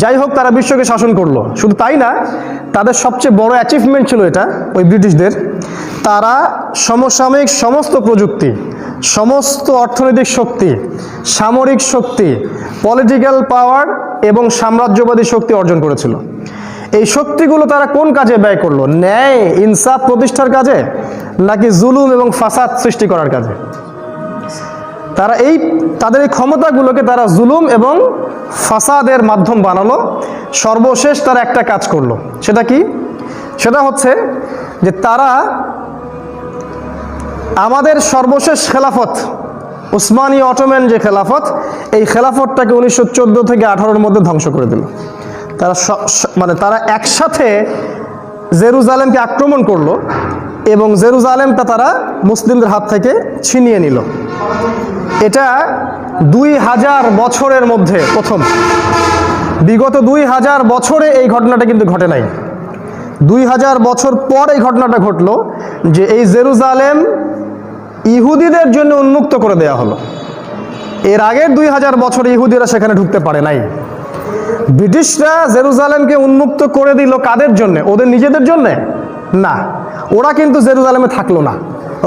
যাই হোক, তারা বিশ্বকে শাসন করলো। শুধু তাই না, তাদের সবচেয়ে বড় অ্যাচিভমেন্ট ছিল এটা, ওই ব্রিটিশদের, তারা সমসাময়িক সমস্ত প্রযুক্তি, সমস্ত অর্থনৈতিক শক্তি, সামরিক শক্তি, পলিটিক্যাল পাওয়ার এবং সাম্রাজ্যবাদী শক্তি অর্জন করেছিল। এই শক্তিগুলো তারা কোন কাজে ব্যয় করলো? ন্যায় ইনসাফ প্রতিষ্ঠার কাজে, নাকি জুলুম এবং ফাসাদ সৃষ্টি করার কাজে? তারা তাদের এই ক্ষমতাগুলোকে তারা জুলুম এবং ফাসাদের মাধ্যম বানালো। সর্বশেষ তারা একটা কাজ করলো। সেটা কি? সেটা হচ্ছে যে তারা আমাদের সর্বশেষ খেলাফত, উসমানী অটোম্যান যে খেলাফত, এই খেলাফতটাকে 1914 থেকে 18-র মধ্যে ধ্বংস করে দিল। তারা মানে তারা একসাথে জেরুজালেমকে আক্রমণ করলো এবং জেরুজালেমটা তারা মুসলিমদের হাত থেকে ছিনিয়ে নিল। এটা 2000 বছরের মধ্যে প্রথম। বিগত 2000 বছরে এই ঘটনাটা কিন্তু ঘটে নাই। 2000 বছর পর এই ঘটনাটা ঘটলো যে এই জেরুজালেম ইহুদিদের জন্য উন্মুক্ত করে দেওয়া হলো। এর আগের 2000 বছর ইহুদিরা সেখানে ঢুকতে পারে নাই। ব্রিটিশরা জেরুজালেমকে উন্মুক্ত করে দিল কাদের জন্য? ওদের নিজেদের জন্য না, ওরা কিন্তু জেরুজালেমে থাকলো না।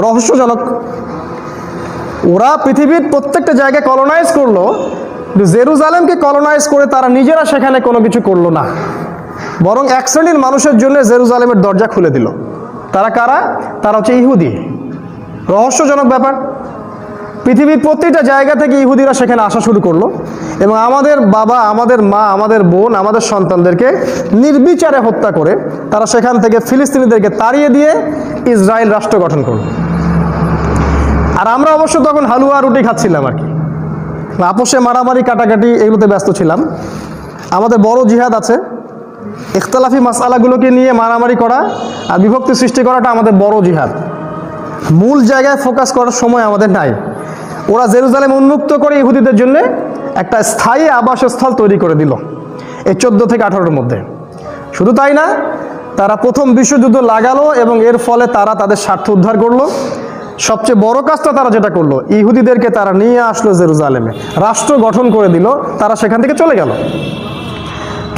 রহস্যজনক। ওরা পৃথিবীর প্রত্যেকটা জায়গায় কলোনাইজ করলো, জেরুজালেমকে কলোনাইজ করে তারা নিজেরা সেখানে কোনো কিছু করলো না, বরং এক শ্রেণীর মানুষের জন্য জেরুজালেমের দরজা খুলে দিল। তারা কারা? তারা হচ্ছে ইহুদি। রহস্যজনক ব্যাপার। পৃথিবীর প্রতিটা জায়গা থেকে ইহুদিরা সেখানে আসা শুরু করলো এবং আমাদের বাবা, আমাদের মা, আমাদের বোন, আমাদের সন্তানদেরকে নির্বিচারে হত্যা করে তারা সেখান থেকে ফিলিস্তিনিদেরকে তাড়িয়ে দিয়ে ইসরায়েল রাষ্ট্র গঠন করলো। আর আমরা অবশ্য তখন হালুয়া রুটি খাচ্ছিলাম আর কি, আপোষে মারামারি কাটাকাটি এগুলোতে ব্যস্ত ছিলাম। আমাদের বড় জিহাদ আছে, ইখতলাফি মাসআলাগুলোকে নিয়ে মারামারি করা আর বিভক্তি সৃষ্টি করাটা আমাদের বড় জিহাদ। মূল জায়গায় ফোকাস করার সময় আমাদের নাই। ওরা জেরুজালেম উন্মুক্ত করে ইহুদিদের জন্য একটা স্থায়ী আবাসস্থল তৈরি করে দিল এই 14 থেকে 18-র মধ্যে। শুধু তাই না, তারা প্রথম বিশ্বযুদ্ধ লাগালো এবং এর ফলে তারা তাদের স্বার্থ উদ্ধার করলো। সবচেয়ে বড় কাজটা তারা যেটা করলো, ইহুদিদেরকে তারা নিয়ে আসলো জেরুজালেমে, রাষ্ট্র গঠন করে দিল, তারা সেখান থেকে চলে গেল।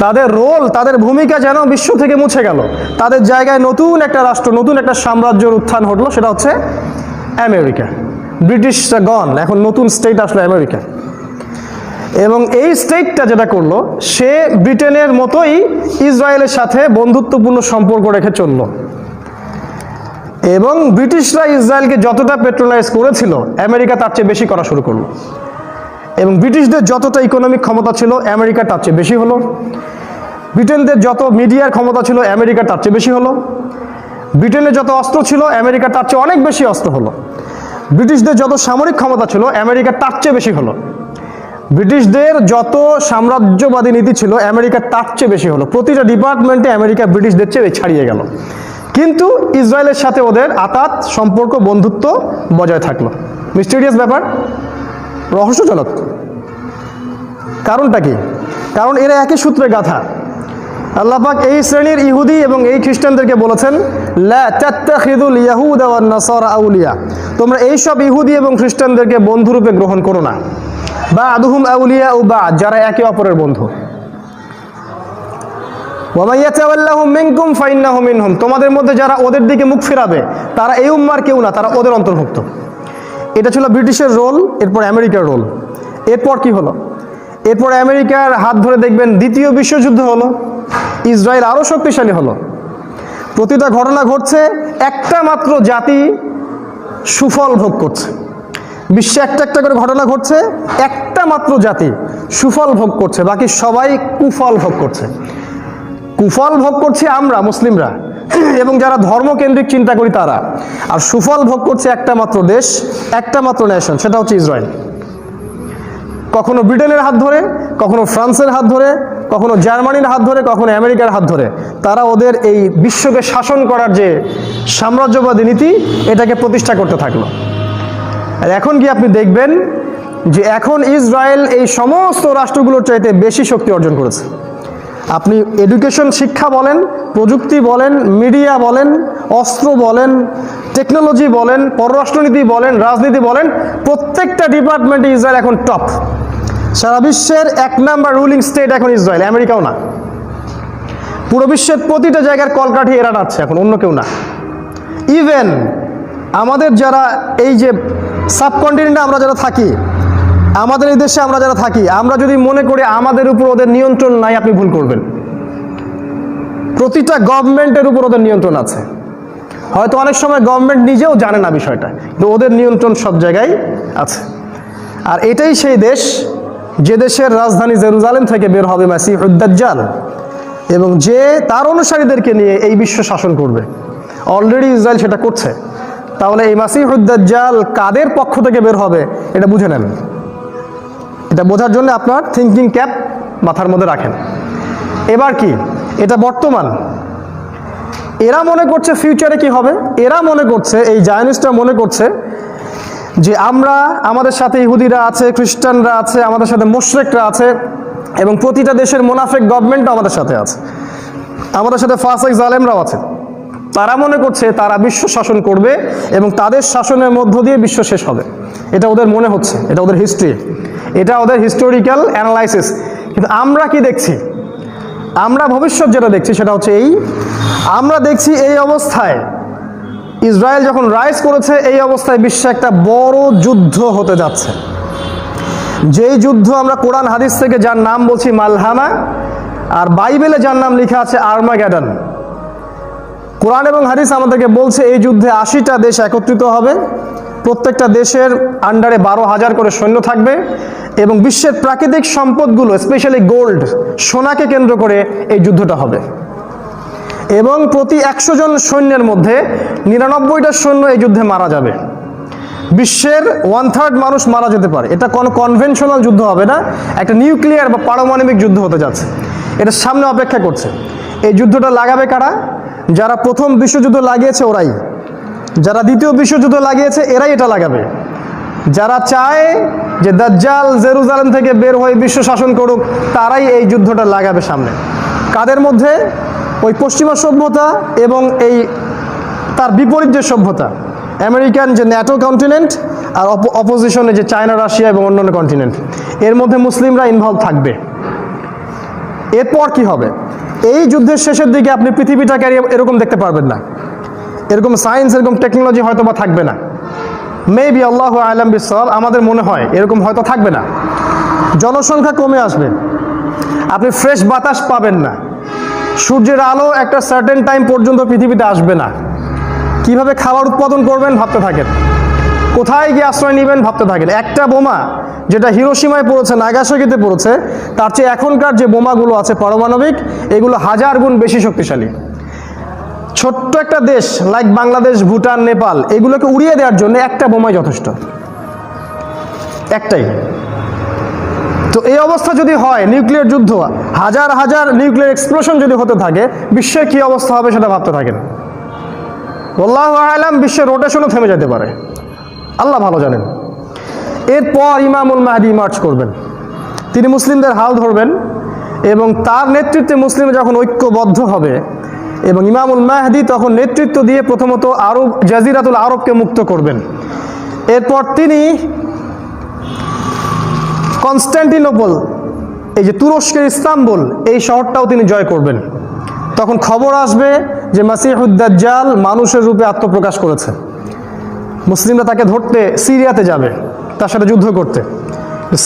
তাদের রোল, তাদের ভূমিকা যেন বিশ্ব থেকে মুছে গেল। তাদের জায়গায় নতুন একটা রাষ্ট্র, নতুন একটা সাম্রাজ্যের উত্থান ঘটলো, সেটা হচ্ছে আমেরিকা। ব্রিটিশরা গন, এখন নতুন স্টেট আসলো আমেরিকা। এবং এই স্টেটটা যেটা করলো, সে ব্রিটেনের মতোই ইসরায়েলের সাথে বন্ধুত্বপূর্ণ সম্পর্ক রেখে চললো। এবং ব্রিটিশরা ইসরায়েলকে যতটা পেট্রোনাইজ করেছিল, আমেরিকা তার চেয়ে বেশি করা শুরু করলো। এবং ব্রিটিশদের যতটা ইকোনমিক ক্ষমতা ছিল, আমেরিকা তার চেয়ে বেশি হলো। ব্রিটেনদের যত মিডিয়ার ক্ষমতা ছিল, আমেরিকা তার চেয়ে বেশি হলো। ব্রিটেনের যত অস্ত্র ছিল, আমেরিকা তার চেয়ে অনেক বেশি অস্ত্র হলো। ব্রিটিশদের যত সামরিক ক্ষমতা ছিল, আমেরিকা তার চেয়ে বেশি হলো। ব্রিটিশদের যত সাম্রাজ্যবাদী নীতি ছিল, আমেরিকা তার চেয়ে বেশি হলো। প্রতিটা ডিপার্টমেন্টে আমেরিকা ব্রিটিশদের চেয়ে ছাড়িয়ে গেল। কিন্তু ইসরায়েলের সাথে ওদের আতাত সম্পর্ক, বন্ধুত্ব বজায় থাকলো। মিস্টেরিয়াস ব্যাপার, রহস্যজনক। কারণটা কি? কারণ এরা একই সূত্রে গাথা। আল্লাহ পাক এই শ্রেণীর ইহুদি এবং এই খ্রিস্টানদেরকে বলেছেন, লা তাত্তাখিযুল ইয়াহুদা ওয়ান নাসারা আউলিয়া, তোমরা এইসব ইহুদি এবং খ্রিস্টানদেরকে বন্ধুরূপে গ্রহণ করো না। বা'দুহুম আউলিয়া ও বা'দ, যারা একে অপরের বন্ধু। ওয়া মান ইয়াতাওয়াল্লাহুম মিনকুম ফাইন্নাহু মিনহুম, তোমাদের মধ্যে যারা ওদের দিকে মুখ ফেরাবে তারা এই উম্মার কেউ না, তারা ওদের অন্তর্ভুক্ত। এটা ছিল ব্রিটিশের রোল। এরপর আমেরিকার রোল। এরপর কি হলো? এরপর আমেরিকার হাত ধরে দেখবেন দ্বিতীয় বিশ্বযুদ্ধ হলো, ইসরায়েল আরও শক্তিশালী হলো। প্রতিটা ঘটনা ঘটছে, একটা মাত্র জাতি সুফল ভোগ করছে। বিশ্বে একটা একটা করে ঘটনা ঘটছে, একটা মাত্র জাতি সুফল ভোগ করছে, বাকি সবাই কুফল ভোগ করছে। কুফল ভোগ করছি আমরা মুসলিমরা এবং যারা ধর্মকেন্দ্রিক চিন্তা করি তারা, আর সুফল ভোগ করছে একটা মাত্র দেশ, একটা মাত্র নেশন, সেটা হচ্ছে ইসরায়েল। কখনো ব্রিটেনের হাত ধরে, কখনো ফ্রান্সের হাত ধরে, কখনো জার্মানির হাত ধরে, কখনো আমেরিকার হাত ধরে তারা ওদের এই বিশ্বকে শাসন করার যে সাম্রাজ্যবাদী নীতি, এটাকে প্রতিষ্ঠা করতে থাকলো। আর এখন কি আপনি দেখবেন যে এখন ইসরায়েল এই সমস্ত রাষ্ট্রগুলোর চাইতে বেশি শক্তি অর্জন করেছে। আপনি এডুকেশন, শিক্ষা বলেন, প্রযুক্তি বলেন, মিডিয়া বলেন, অস্ত্র বলেন, টেকনোলজি বলেন, পররাষ্ট্রনীতি বলেন, রাজনীতি বলেন, প্রত্যেকটা ডিপার্টমেন্টে ইসরায়েল এখন টপ। সারা বিশ্বের 1 নাম্বার রুলিং স্টেট এখন ইসরায়েল, আমেরিকাও না। পুরো বিশ্বের প্রতিটা জায়গার কলকাঠি এরা নাচ্ছে এখন, অন্য কেউ না। ইভেন আমাদের যারা এই যে সাবকন্টিনেন্টে আমরা যারা থাকি, আমাদের এই দেশে আমরা যারা থাকি, আমরা যদি মনে করি আমাদের উপর ওদের নিয়ন্ত্রণ নাই, আপনি ভুল করবেন। প্রতিটা গভর্নমেন্টের উপর ওদের নিয়ন্ত্রণ আছে। হয়তো অনেক সময় গভর্নমেন্ট নিজেও জানে না বিষয়টা, কিন্তু ওদের নিয়ন্ত্রণ সব জায়গায় আছে। আর এটাই সেই দেশ যে দেশের রাজধানী জেরুজালেম থেকে বের হবে মাসিহুদ দাজ্জাল, এবং যে তার অনুসারীদেরকে নিয়ে এই বিশ্ব শাসন করবে। অলরেডি ইসরায়েল সেটা করছে। তাহলে এই মাসিহুদ দাজ্জাল কাদের পক্ষ থেকে বের হবে এটা বুঝে নেন। এটা বোঝার জন্য আপনার থিঙ্কিং ক্যাপ মাথার মধ্যে রাখেন। এবার কি, এটা বর্তমান। এরা মনে করছে ফিউচারে কি হবে, এরা মনে করছে, এই জায়নিস্টরা মনে করছে যে আমরা, আমাদের সাথে ইহুদিরা আছে, খ্রিস্টানরা আছে, আমাদের সাথে মুশরিকরা আছে, এবং প্রতিটা দেশের মুনাফিক গভর্নমেন্টও আমাদের সাথে আছে, আমাদের সাথে ফাসিক জালেমরাও আছে। তারা মনে করছে তারা বিশ্ব শাসন করবে এবং তাদের শাসনের মধ্য দিয়ে বিশ্ব শেষ হবে। এটা ওদের মনে হচ্ছে, এটা ওদের হিস্ট্রি, এটা ওদের হিস্টোরিক্যাল অ্যানালাইসিস। কিন্তু আমরা কি দেখছি? আমরা ভবিষ্যৎ যেটা দেখছি সেটা হচ্ছে আমরা দেখছি এই অবস্থায় ইসরায়েল যখন রাইজ করেছে, এই অবস্থায় বিশ্বে একটা বড় যুদ্ধ হতে যাচ্ছে। যেই যুদ্ধ আমরা কোরআন হাদিস থেকে যার নাম বলছি মালহামা, আর বাইবেলে যার নাম লেখা আছে আর্মাগেডন। কোরআন এবং হাদিস আমাদেরকে বলছে এই যুদ্ধে 80টা দেশ একত্রিত হবে, প্রত্যেকটা দেশের আন্ডারে 12,000 করে সৈন্য থাকবে, এবং বিশ্বের প্রাকৃতিক সম্পদগুলো, স্পেশালি গোল্ড, সোনাকে কেন্দ্র করে এই যুদ্ধটা হবে। এবং প্রতি 100 জন সৈন্যের মধ্যে 99টা সৈন্য এই যুদ্ধে মারা যাবে। বিশ্বের 1/3 মানুষ মারা যেতে পারে। এটা কোনো কনভেনশনাল যুদ্ধ হবে না, একটা নিউক্লিয়ার বা পারমাণবিক যুদ্ধ হতে যাচ্ছে। এটা সামনে অপেক্ষা করছে। এই যুদ্ধটা লাগাবে কারা? যারা প্রথম বিশ্বযুদ্ধ লাগিয়েছে ওরাই, যারা দ্বিতীয় বিশ্বযুদ্ধ লাগিয়েছে এরাই এটা লাগাবে। যারা চায় যে দাজ্জাল জেরুজালেম থেকে বের হয়ে বিশ্ব শাসন করুক, তারাই এই যুদ্ধটা লাগাবে সামনে। কাদের মধ্যে? ওই পশ্চিমা সভ্যতা এবং এই তার বিপরীত যে সভ্যতা, আমেরিকান যে ন্যাটো কন্টিনেন্ট, আর অপোজিশনে যে চায়না, রাশিয়া এবং অন্যান্য কন্টিনেন্ট, এর মধ্যে মুসলিমরা ইনভলভ থাকবে। এরপর কি হবে? এই যুদ্ধের শেষের দিকে আপনি পৃথিবীটাকে এরকম দেখতে পারবেন না, এরকম সায়েন্স, এরকম টেকনোলজি হয়তো বা থাকবে না। মেবি আল্লাহু আ'লাম বিসওয়াব, আমাদের মনে হয় এরকম হয়তো থাকবে না। জনসংখ্যা কমে আসবে, আপনি ফ্রেশ বাতাস পাবেন না, সূর্যের আলো একটা সার্টেন টাইম পর্যন্ত পৃথিবীতে আসবে না। কিভাবে খাবার উৎপাদন করবেন ভাবতে থাকেন, কোথায় গিয়ে আশ্রয় নেবেন ভাবতে থাকেন। একটা বোমা যেটা হিরোশিমায় পড়েছে, নাগাসাকিতে পড়েছে, তার চেয়ে এখনকার যে বোমাগুলো আছে পারমাণবিক, এগুলো 1000 গুণ বেশি শক্তিশালী। ছোট্ট একটা দেশ লাইক বাংলাদেশ, ভুটান, নেপাল, এগুলোকে উড়িয়ে দেওয়ার জন্য একটা বোমাই যথেষ্ট, একটাই। তো এই অবস্থা যদি হয়, নিউক্লিয়ার যুদ্ধ, হাজার হাজার নিউক্লিয়ার এক্সপ্লোশন যদি হতে থাকে, বিশ্বের কি অবস্থা হবে সেটা ভাবতে থাকেন। আল্লাহু আ'লাম, বিশ্বের রোটেশনও থেমে যেতে পারে, আল্লাহ ভালো জানেন। এরপর ইমামুল মাহদি মার্চ করবেন, তিনি মুসলিমদের হাল ধরবেন, এবং তার নেতৃত্বে মুসলিম যখন ঐক্যবদ্ধ হবে, এবং ইমামুল মাহদি তখন নেতৃত্ব দিয়ে প্রথমত আরব, জাজিরাতুল আরবকে মুক্ত করবেন। এরপর তিনি কনস্ট্যান্টিনোপল, এই যে তুরস্কের ইস্তাম্বুল, এই শহরটাও তিনি জয় করবেন। তখন খবর আসবে যে মাসিহুদ দাজ্জাল মানুষের রূপে আত্মপ্রকাশ করেছে। মুসলিমরা তাকে ধরতে সিরিয়াতে যাবে, তার সাথে যুদ্ধ করতে।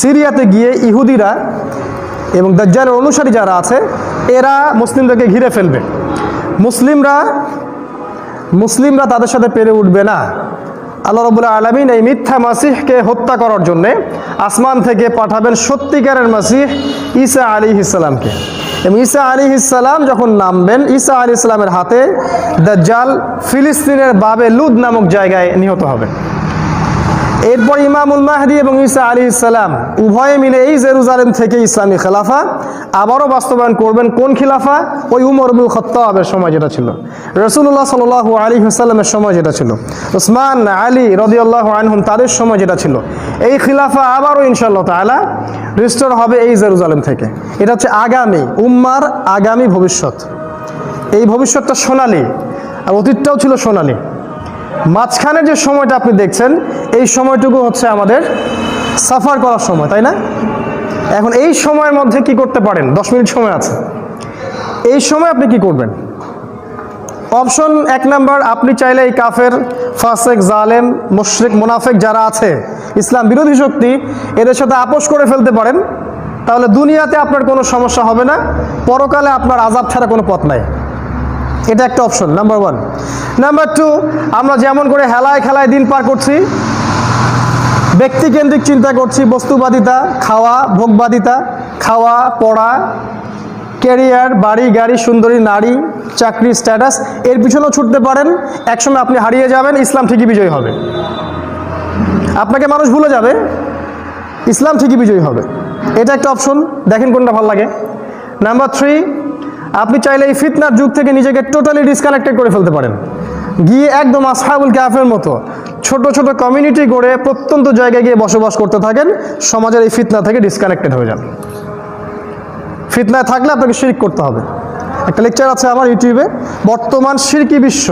সিরিয়াতে গিয়ে ইহুদিরা এবং দাজ্জালের অনুসারী যারা আছে, এরা মুসলিমদেরকে ঘিরে ফেলবে। মুসলিমরা তাদের সাথে পেরে উঠবে না। আল্লাহ রাব্বুল আলামিন এই মিথ্যা মাসিহকে হত্যা করার জন্যে আসমান থেকে পাঠাবেন সত্যিকারের মাসিহ ঈসা আলাইহিস সালামকে। এবং ঈসা আলাইহিস সালাম যখন নামবেন, ঈসা আলাইহিস সালামের হাতে দাজ্জাল ফিলিস্তিনের বাবে লুদ নামক জায়গায় নিহত হবে। এরপর ইমামুল মাহদি এবং ঈসা আলাইহিস সালাম উভয়ে মিলে এই জেরুজালেম থেকে ইসলামী খেলাফা আবারও বাস্তবায়ন করবেন। কোন খিলাফা? ওই উমর ইবনুল খাত্তাবের সময় যেটা ছিল, রাসূলুল্লাহ সাল্লাল্লাহু আলাইহি ওয়াসাল্লামের সময় যেটা ছিল, উসমান, আলী রাদিয়াল্লাহু আনহুম তাদের সময় যেটা ছিল, এই খিলাফা আবারও ইনশাআল্লাহ তাআলা রিস্টোর হবে এই জেরুজালেম থেকে। এটা হচ্ছে আগামী উম্মার আগামী ভবিষ্যৎ। এই ভবিষ্যৎটা সোনালী, আর অতীতটাও ছিল সোনালী। মাঝখানে যে সময়টা আপনি দেখছেন, এই সময়টুকু হচ্ছে আমাদের সাফার করার সময়, তাই না? এখন এই সময়ের মধ্যে কি করতে পারেন? 10 মিনিট সময় আছে। এই সময় আপনি কি করবেন? অপশন 1 নাম্বার, আপনি চাইলে এই কাফের, ফাসেক, জালেম, মুশরিক, মুনাফিক যারা আছে, ইসলাম বিরোধী শক্তি, এদের সাথে আপোষ করে ফেলতে পারেন। তাহলে দুনিয়াতে আপনার কোনো সমস্যা হবে না, পরকালে আপনার আযাব ছাড়া কোনো পথ নাই। এটা একটা অপশন, নাম্বার 1। নাম্বার 2, আমরা যেমন করে হেলায় খেলায় দিন পার করছি, ব্যক্তিকেন্দ্রিক চিন্তা করছি, বস্তুবাদিতা, খাওয়া, ভোগবাদিতা, খাওয়া, পড়া, ক্যারিয়ার, বাড়ি, গাড়ি, সুন্দরী নারী, চাকরি, স্ট্যাটাস, এর পিছনেও ছুটতে পারেন। একসময় আপনি হারিয়ে যাবেন, ইসলাম ঠিকই বিজয়ী হবে। আপনাকে মানুষ ভুলে যাবে, ইসলাম ঠিকই বিজয়ী হবে। এটা একটা অপশন, দেখেন কোনটা ভালো লাগে। নাম্বার 3, আপনি চাইলে এই ফিতনার যুগ থেকে নিজেকে টোটালি ডিসকানেক্টেড করে ফেলতে পারেন, গিয়ে একদম আসহাবুল কাহফের মতো ছোট ছোট কমিউনিটি গড়ে প্রত্যন্ত জায়গায় গিয়ে বসবাস করতে থাকেন, সমাজের এই ফিতনা থেকে ডিসকানেক্টেড হয়ে যান। ফিতনায় থাকলে আপনাকে শিরক করতে হবে। একটা লেকচার আছে আমার ইউটিউবে, বর্তমান শিরকি বিশ্ব,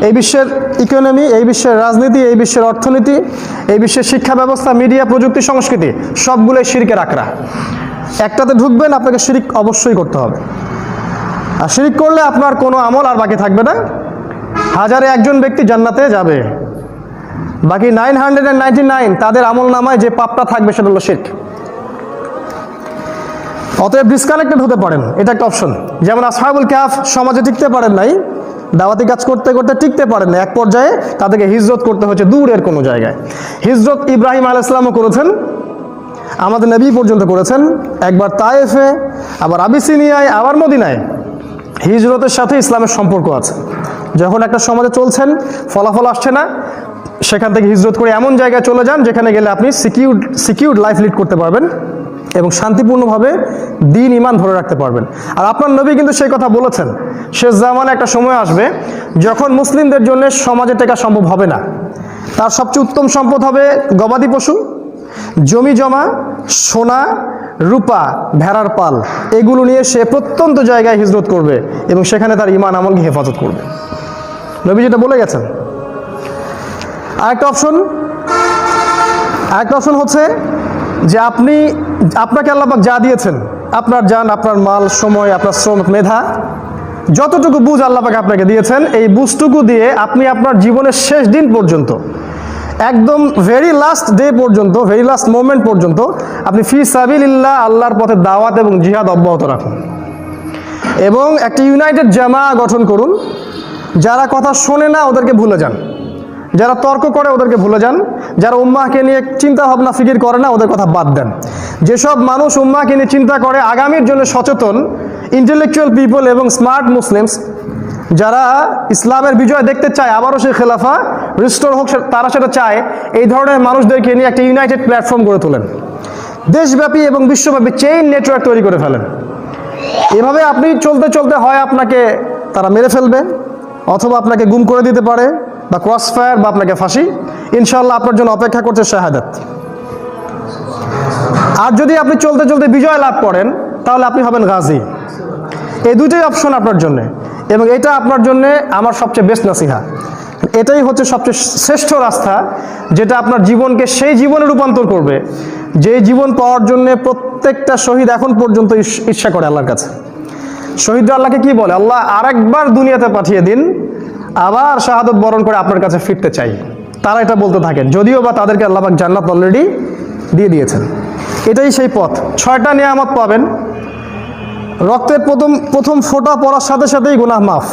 এই বিশ্বের ইকোনমি, এই বিশ্বের রাজনীতি, এই বিশ্বের অর্থনীতি, এই বিশ্বের শিক্ষা ব্যবস্থা, মিডিয়া, প্রযুক্তি, সংস্কৃতি সবগুলোই শিরকের আকড়া। একটাতে ঢুকবেন, আপনাকে শিরক অবশ্যই করতে হবে। আর শিরক করলে আপনার কোনো আমল আর বাকি থাকবে না। 1000-এ একজন ব্যক্তি জান্নাতে যাবে, বাকি 999 তাদের আমল নামায় যে পাপটা থাকবে সেটা হলো শিরক। অতএব ডিসকানেক্টেড হতে পারেন, এটা একটা অপশন। যেমন আসহাবুল কাহফ সমাজে টিকতে পারেন নাই, দাওয়াতি কাজ করতে করতে টিকতে পারেন না, এক পর্যায়ে তাদেরকে হিজরত করতে হচ্ছে দূরের কোনো জায়গায়। হিজরত ইব্রাহিম আলাইহিস সালামও করেছেন, আমাদের নবী পর্যন্ত করেছেন, একবার তায়েফে, আবার আবিসিনিয়ায়, আবার মদিনায়। হিজরতের সাথে ইসলামের সম্পর্ক আছে। যখন একটা সমাজে চলছেন, ফলাফল আসছে না, সেখান থেকে হিজরত করে এমন জায়গায় চলে যান যেখানে গেলে আপনি সিকিউরড লাইফ লিড করতে পারবেন এবং শান্তিপূর্ণভাবে দ্বীন ঈমান ধরে রাখতে পারবেন। আর আপনার নবী কিন্তু সেই কথা বলেছেন, শেষ জামানে একটা সময় আসবে যখন মুসলিমদের জন্য সমাজে টেকা সম্ভব হবে না। তার সবচেয়ে উত্তম সম্পদ হবে গবাদি পশু, জমি জমা, সোনা, রূপা, ভেড়ার পাল, এগুলো নিয়ে সে প্রত্যন্ত জায়গায় হিজরত করবে এবং সেখানে তার ঈমান আমলকে হেফাজত করবে। নবী যেটা বলে গেছেন। আরেকটা অপশন হচ্ছে যে আপনাকে আল্লাহ পাক যা দিয়েছেন, আপনার জান, আপনার মাল, সময়, আপনার শ্রম, মেধা, যতটুকু বুঝ আল্লাহ পাক আপনাকে দিয়েছেন, এই বুঝটুকু দিয়ে আপনি আপনার জীবনের শেষ দিন পর্যন্ত, একদম ভেরি লাস্ট ডে পর্যন্ত, ভেরি লাস্ট মোমেন্ট পর্যন্ত আপনি ফি সাবিলিল্লাহ, আল্লাহর পথে দাওয়াত এবং জিহাদ অব্যাহত রাখুন এবং একটি ইউনাইটেড জামা গঠন করুন। যারা কথা শোনে না ওদেরকে ভুলে যান, যারা তর্ক করে ওদেরকে ভুলে যান, যারা উম্মাহকে নিয়ে চিন্তা ভাবনা ফিকির করে না ওদের কথা বাদ দেন। যেসব মানুষ উম্মাহকে নিয়ে চিন্তা করে, আগামীর জন্য সচেতন ইন্টেলেকচুয়াল পিপল এবং স্মার্ট মুসলিমস, যারা ইসলামের বিজয় দেখতে চায়, আবারও সেই খেলাফা রিস্টোর হোক, তারা সেটা চায়, এই ধরনের মানুষদেরকে নিয়ে একটা ইউনাইটেড প্ল্যাটফর্ম গড়ে তোলেন, দেশব্যাপী এবং বিশ্বব্যাপী চেইন নেটওয়ার্ক তৈরি করে ফেলেন। এভাবে আপনি চলতে চলতে হয় আপনাকে তারা মেরে ফেলবে, অথবা আপনাকে গুম করে দিতে পারে, বা ক্রস ফায়ার, বা আপনাকে ফাঁসি। ইনশাআল্লাহ আপনার জন্য অপেক্ষা করছে শাহাদাত। আর যদি আপনি চলতে চলতে বিজয় লাভ করেন তাহলে আপনি হবেন গাজী। এই দুটোই অপশন আপনার জন্য, এবং এটা আপনার জন্য আমার সবচেয়ে বেস্ট নাসিহা। এটাই হচ্ছে সবচেয়ে শ্রেষ্ঠ রাস্তা, যেটা আপনার জীবনকে সেই জীবনে রূপান্তর করবে যেই জীবন পাওয়ার জন্য প্রত্যেকটা শহীদ এখন পর্যন্ত ইচ্ছা করে আল্লাহর কাছে। শহীদরা আল্লাহকে কি বলে? আল্লাহ আরেকবার দুনিয়াতে পাঠিয়ে দিন, আবার শাহাদত বরণ করে আপনার কাছে ফিরতে চাই। তারা এটা বলতে থাকেন, যদিও বা তাদেরকে আল্লাহ পাক জান্নাত অলরেডি দিয়ে দিয়েছেন। এটাই সেই পথ। 6টা নিয়ামত পাবেন। রক্তের প্রথম ফোঁটা পড়ার সাথে সাথেই গুনাহ মাফ,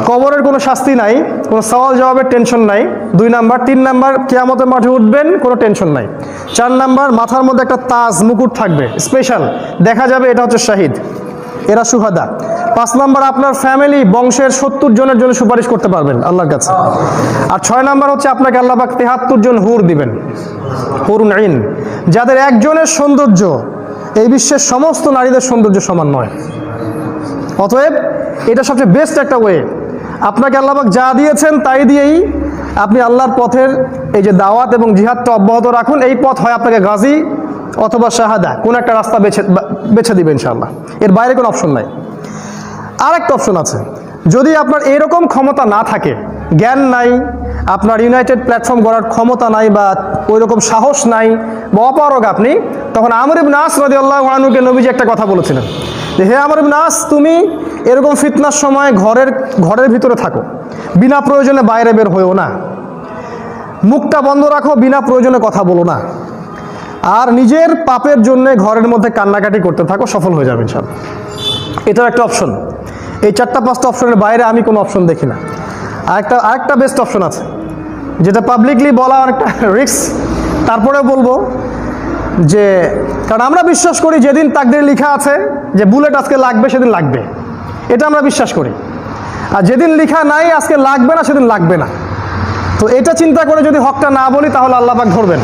কবরের কোনো শাস্তি নাই, কোনো সওয়াল জবাবের টেনশন নাই। 2 নাম্বার। 3 নাম্বার, কিয়ামতের মাঠে উঠবেন, কোনো টেনশন নাই। 4 নাম্বার, মাথার মধ্যে একটা তাজ মুকুট থাকবে স্পেশাল, দেখা যাবে এটা হচ্ছে শাহিদ, এরা সুহাদা। 5 নাম্বার, আপনার ফ্যামিলি বংশের 70 জনের জন্য সুপারিশ করতে পারবেন আল্লাহর কাছে। আর 6 নাম্বার হচ্ছে আপনাকে আল্লাহ পাক 73 জন হুর দিবেন, হুরুন আইন, যাদের একজনের সৌন্দর্য এই বিশ্বের সমস্ত নারীদের সৌন্দর্য সমান নয়। অতএব এটা সবচেয়ে বেস্ট একটা ওয়ে। আপনাকে আল্লাহ পাক যা দিয়েছেন তাই দিয়েই আপনি আল্লাহর পথের এই যে দাওয়াত এবং জিহাদটা অব্যাহত রাখুন। এই পথ হয় আপনাকে গাজী অথবা শাহাদা, কোন একটা রাস্তা বেছে দিবে ইনশাআল্লাহ। এর বাইরে কোনো অপশন নাই। আরেকটা অপশন আছে, যদি আপনার এরকম ক্ষমতা না থাকে, জ্ঞান নাই, আপনার ইউনাইটেড প্ল্যাটফর্ম গড়ার ক্ষমতা নাই, বা ওই রকম সাহস নাই, বা অপারগ আপনি, তখন আমর ইবনে আস রাদিয়াল্লাহু আনহুকে নবীজি একটা কথা বলেছিলেন যে, হে আমর ইবনে আস, তুমি এরকম ফিতনার সময় ঘরের ভিতরে থাকো, বিনা প্রয়োজনে বাইরে বের হয়েও না, মুখটা বন্ধ রাখো, বিনা প্রয়োজনে কথা বলো না, আর নিজের পাপের জন্য ঘরের মধ্যে কান্নাকাটি করতে থাকো, সফল হয়ে যাবে ইনশাআল্লাহ। এটাও একটা অপশন। এই 4-5টা অপশনের বাইরে আমি কোনো অপশন দেখি না। আরেকটা বেস্ট অপশন আছে, যেটা পাবলিকলি বলা অনেকটা রিস্ক, তারপরেও বলবো যে, কারণ আমরা বিশ্বাস করি যেদিন তাকদীরে লেখা আছে যে বুলেট আজকে লাগবে সেদিন লাগবে, এটা আমরা বিশ্বাস করি। আর যেদিন লেখা নাই আজকে লাগবে না সেদিন লাগবে না। তো এটা চিন্তা করে যদি হকটা না বলি তাহলে আল্লাহ পাক ধরবেন।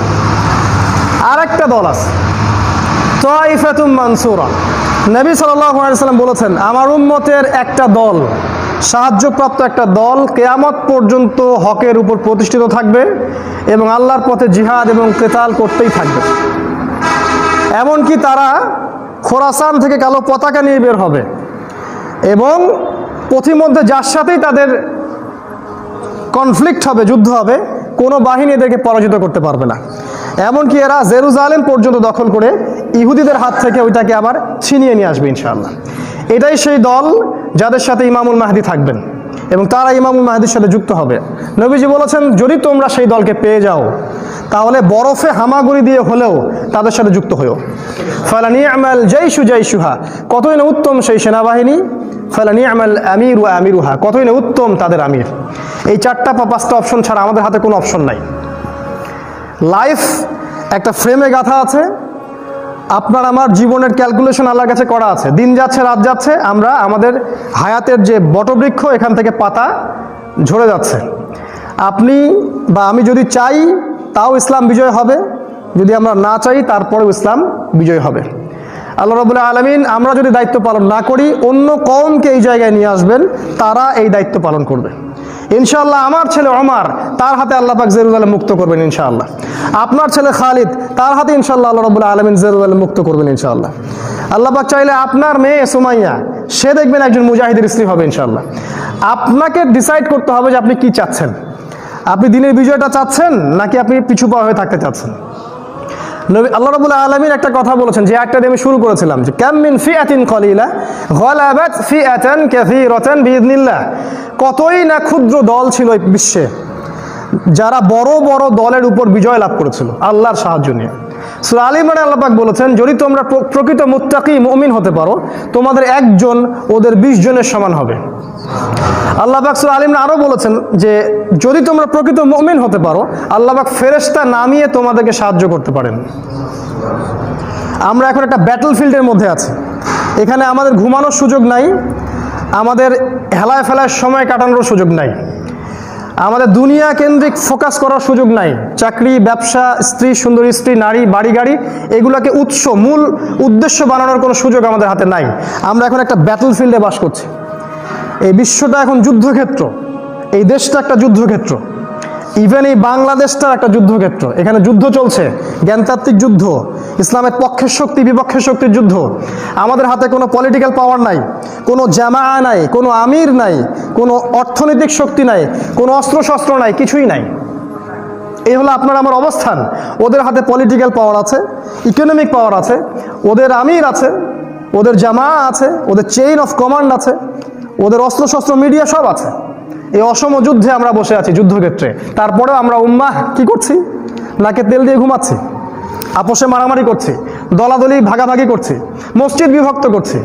আর একটা দল আছে, তাইফাতুম মানসুরা, নবী সাল্লাল্লাহু আলাইহি ওয়াসাল্লাম বলেছেন, আমার উম্মতের একটা দল, সাহায্যপ্রাপ্ত একটা দল কিয়ামত পর্যন্ত হকের উপর প্রতিষ্ঠিত থাকবে এবং আল্লাহর পথে জিহাদ এবং কিতাল করতেই থাকবে। এমনকি তারা খোরাসান থেকে কালো পতাকা নিয়ে বের হবে এবং পথিমধ্যে যার সাথেই তাদের কনফ্লিক্ট হবে, যুদ্ধ হবে, কোনো বাহিনী এদেরকে পরাজিত করতে পারবে না। এমনকি এরা জেরুজালেম পর্যন্ত দখল করে ইহুদিদের হাত থেকে ওইটাকে আবার ছিনিয়ে নিয়ে আসবে ইনশাআল্লাহ। এটাই সেই দল যাদের সাথে ইমামুল মাহদি থাকবেন এবং তারা ইমামুল মাহদির সাথে যুক্ত হবে। নবীজি বলেছেন, যদি তোমরা সেই দলকে পেয়ে যাও তাহলে বরফে হামাগুড়ি দিয়ে হলেও তাদের সাথে যুক্ত হও। ফালানি'মাল জাইশু জাইশুহা, কতই না উত্তম সেই সেনাবাহিনী। ফালানি'মাল আমিরু আমিরুহা, কতই না উত্তম তাদের আমির। এই 4টা বা 5টা অপশন ছাড়া আমাদের হাতে কোনো অপশন নাই। লাইফ একটা ফ্রেমে গাঁথা আছে, আপনার আমার জীবনের ক্যালকুলেশন আল্লাহর কাছে করা আছে। দিন যাচ্ছে রাত যাচ্ছে, আমরা আমাদের হায়াতের যে বটবৃক্ষ এখান থেকে পাতা ঝরে যাচ্ছে। আপনি বা আমি যদি চাই তাও ইসলাম বিজয় হবে, যদি আমরা না চাই তারপরেও ইসলাম বিজয় হবে। আল্লাহ রাব্বুল আলামিন আমরা যদি দায়িত্ব পালন না করি, অন্য কওমকে এই জায়গায় নিয়ে আসবেন, তারা এই দায়িত্ব পালন করবে ইনশাআল্লাহ। আমার ছেলে ওমর, তার হাতে আল্লাহ পাক জেরুজালেম মুক্ত করবেন ইনশাআল্লাহ। আপনার ছেলে খালিদ, তার হাতে ইনশাআল্লাহ আল্লাহ রাব্বুল আলামিন জেরুজালেম মুক্ত করবেন ইনশাআল্লাহ। আল্লাহ পাক চাইলে আপনার মেয়ে সুমাইয়া, সে দেখবেন একজন মুজাহিদের স্ত্রী হবে ইনশাআল্লাহ। আপনাকে ডিসাইড করতে হবে যে আপনি কি চাচ্ছেন। আপনি দিনের বিজয়টা চাচ্ছেন নাকি আপনি পিছু পা হয়ে থাকতে চাচ্ছেন। নবী আল্লাহ রাব্বুল আলামিন একটা কথা বলেছেন, যে একটা দিয়ে আমি শুরু করেছিলাম, যে কাম মিন ফিআতিন কলিলা গালাবাত ফিআতান কাসীরাতান বিইذনিল্লাহ। কতই না ক্ষুদ্র দল ছিল এই বিশ্বে, যারা বড় বড় দলের উপর বিজয় লাভ করেছিল আল্লাহর সাহায্য নিয়ে। সূরা আলে ইমরানে আল্লাহ পাক বলেছেন, যদি তোমরা প্রকৃত মুত্তাকি মুমিন হতে পারো, তোমাদের একজন ওদের 20 জনের সমান হবে। আল্লাহ পাক সূরা আলে ইমরানে আরো বলেছেন যে যদি তোমরা প্রকৃত মুমিন হতে পারো, আল্লাহ পাক ফেরেশতা নামিয়ে তোমাদেরকে সাহায্য করতে পারেন। আমরা এখন একটা ব্যাটল ফিল্ডের মধ্যে আছি। এখানে আমাদের ঘুমানোর সুযোগ নাই, আমাদের হেলায় ফেলায় সময় কাটানোর সুযোগ নাই, আমাদের দুনিয়া কেন্দ্রিক ফোকাস করার সুযোগ নাই। চাকরি, ব্যবসা, স্ত্রী, সুন্দরী স্ত্রী, নারী, বাড়ি গাড়ি, এগুলোকে মূল উদ্দেশ্য বানানোর কোনো সুযোগ আমাদের হাতে নাই। আমরা এখন একটা ব্যাটল ফিল্ডে বাস করছি। এই বিশ্বটা এখন যুদ্ধক্ষেত্র, এই দেশটা একটা যুদ্ধক্ষেত্র, ইভেন এই বাংলাদেশটার একটা যুদ্ধক্ষেত্র। এখানে যুদ্ধ চলছে, জ্ঞানতাত্ত্বিক যুদ্ধ, ইসলামের পক্ষের শক্তি বিপক্ষের শক্তির যুদ্ধ। আমাদের হাতে কোনো পলিটিক্যাল পাওয়ার নাই, কোনো জামা নাই, কোনো আমির নাই, কোনো অর্থনৈতিক শক্তি নাই, কোনো অস্ত্রশস্ত্র নাই, কিছুই নাই। এই হলো আপনার আমার অবস্থান। ওদের হাতে পলিটিক্যাল পাওয়ার আছে, ইকোনমিক পাওয়ার আছে, ওদের আমির আছে, ওদের জামা আছে, ওদের চেইন অফ কমান্ড আছে, ওদের অস্ত্রশস্ত্র, মিডিয়া সব আছে। এই অসম যুদ্ধে আমরা বসে আছি, যুদ্ধক্ষেত্রে। তারপরেও আমরা উম্মাহ কি করছি? নাকে তেল দিয়ে ঘুমাচ্ছি, আপোষে মারামারি করছি, দলাদলি ভাগাভাগি করছি, মসজিদ বিভক্ত করছি।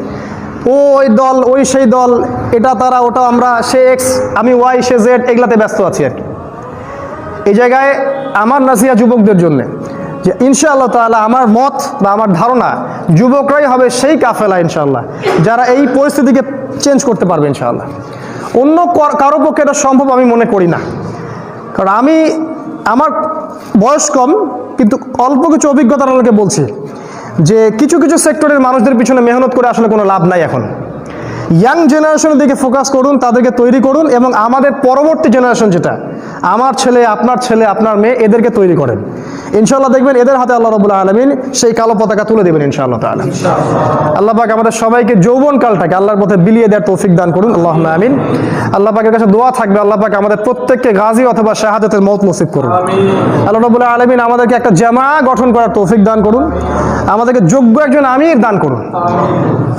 ওই দল, ওই সেই দল, এটা তারা, ওটা আমরা, সে এক্স, আমি ওয়াই, সে জেড, এগুলাতে ব্যস্ত আছি আর কি। এই জায়গায় আমার নাসিহা যুবকদের জন্য, যে ইনশাআল্লাহ তাআলা আমার মত বা আমার ধারণা, যুবকরাই হবে সেই কাফেলা ইনশাআল্লাহ, যারা এই পরিস্থিতিকে চেঞ্জ করতে পারবে ইনশাআল্লাহ। অন্য কারো পক্ষে এটা সম্ভব আমি মনে করি না। কারণ আমার বয়স কম, কিন্তু অল্প কিছু অভিজ্ঞতার আলোকে বলছি যে কিছু কিছু সেক্টরের মানুষদের পিছনে মেহনত করে আসলে কোনো লাভ নাই। এখন ইয়াং জেনারেশনের দিকে ফোকাস করুন, তাদেরকে তৈরি করুন, এবং আমাদের পরবর্তী জেনারেশন, যেটা আমার ছেলে, আপনার মেয়ে, এদেরকে তৈরি করেন। ইনশাআল্লাহ দেখবেন এদের হাতে আল্লাহ রাব্বুল আলামিন সেই কালো পতাকা তুলে দেবেন ইনশাআল্লাহ তাআলা। আল্লাহ পাক আমাদের সবাইকে যৌবনকালটাকে আল্লাহর পথে বিলিয়ে দেওয়ার তৌফিক দান করুন, আল্লাহুম্মা আমিন। আল্লাহ পাকের কাছে দোয়া থাকবে, আল্লাহ পাক আমাদের প্রত্যেককে গাজী অথবা শাহাদাতের মওত নসিব করুন। আল্লাহ রাব্বুল আলামিন আমাদেরকে একটা জামা গঠন করার তৌফিক দান করুন, আমাদেরকে যোগ্য একজন আমির দান করুন।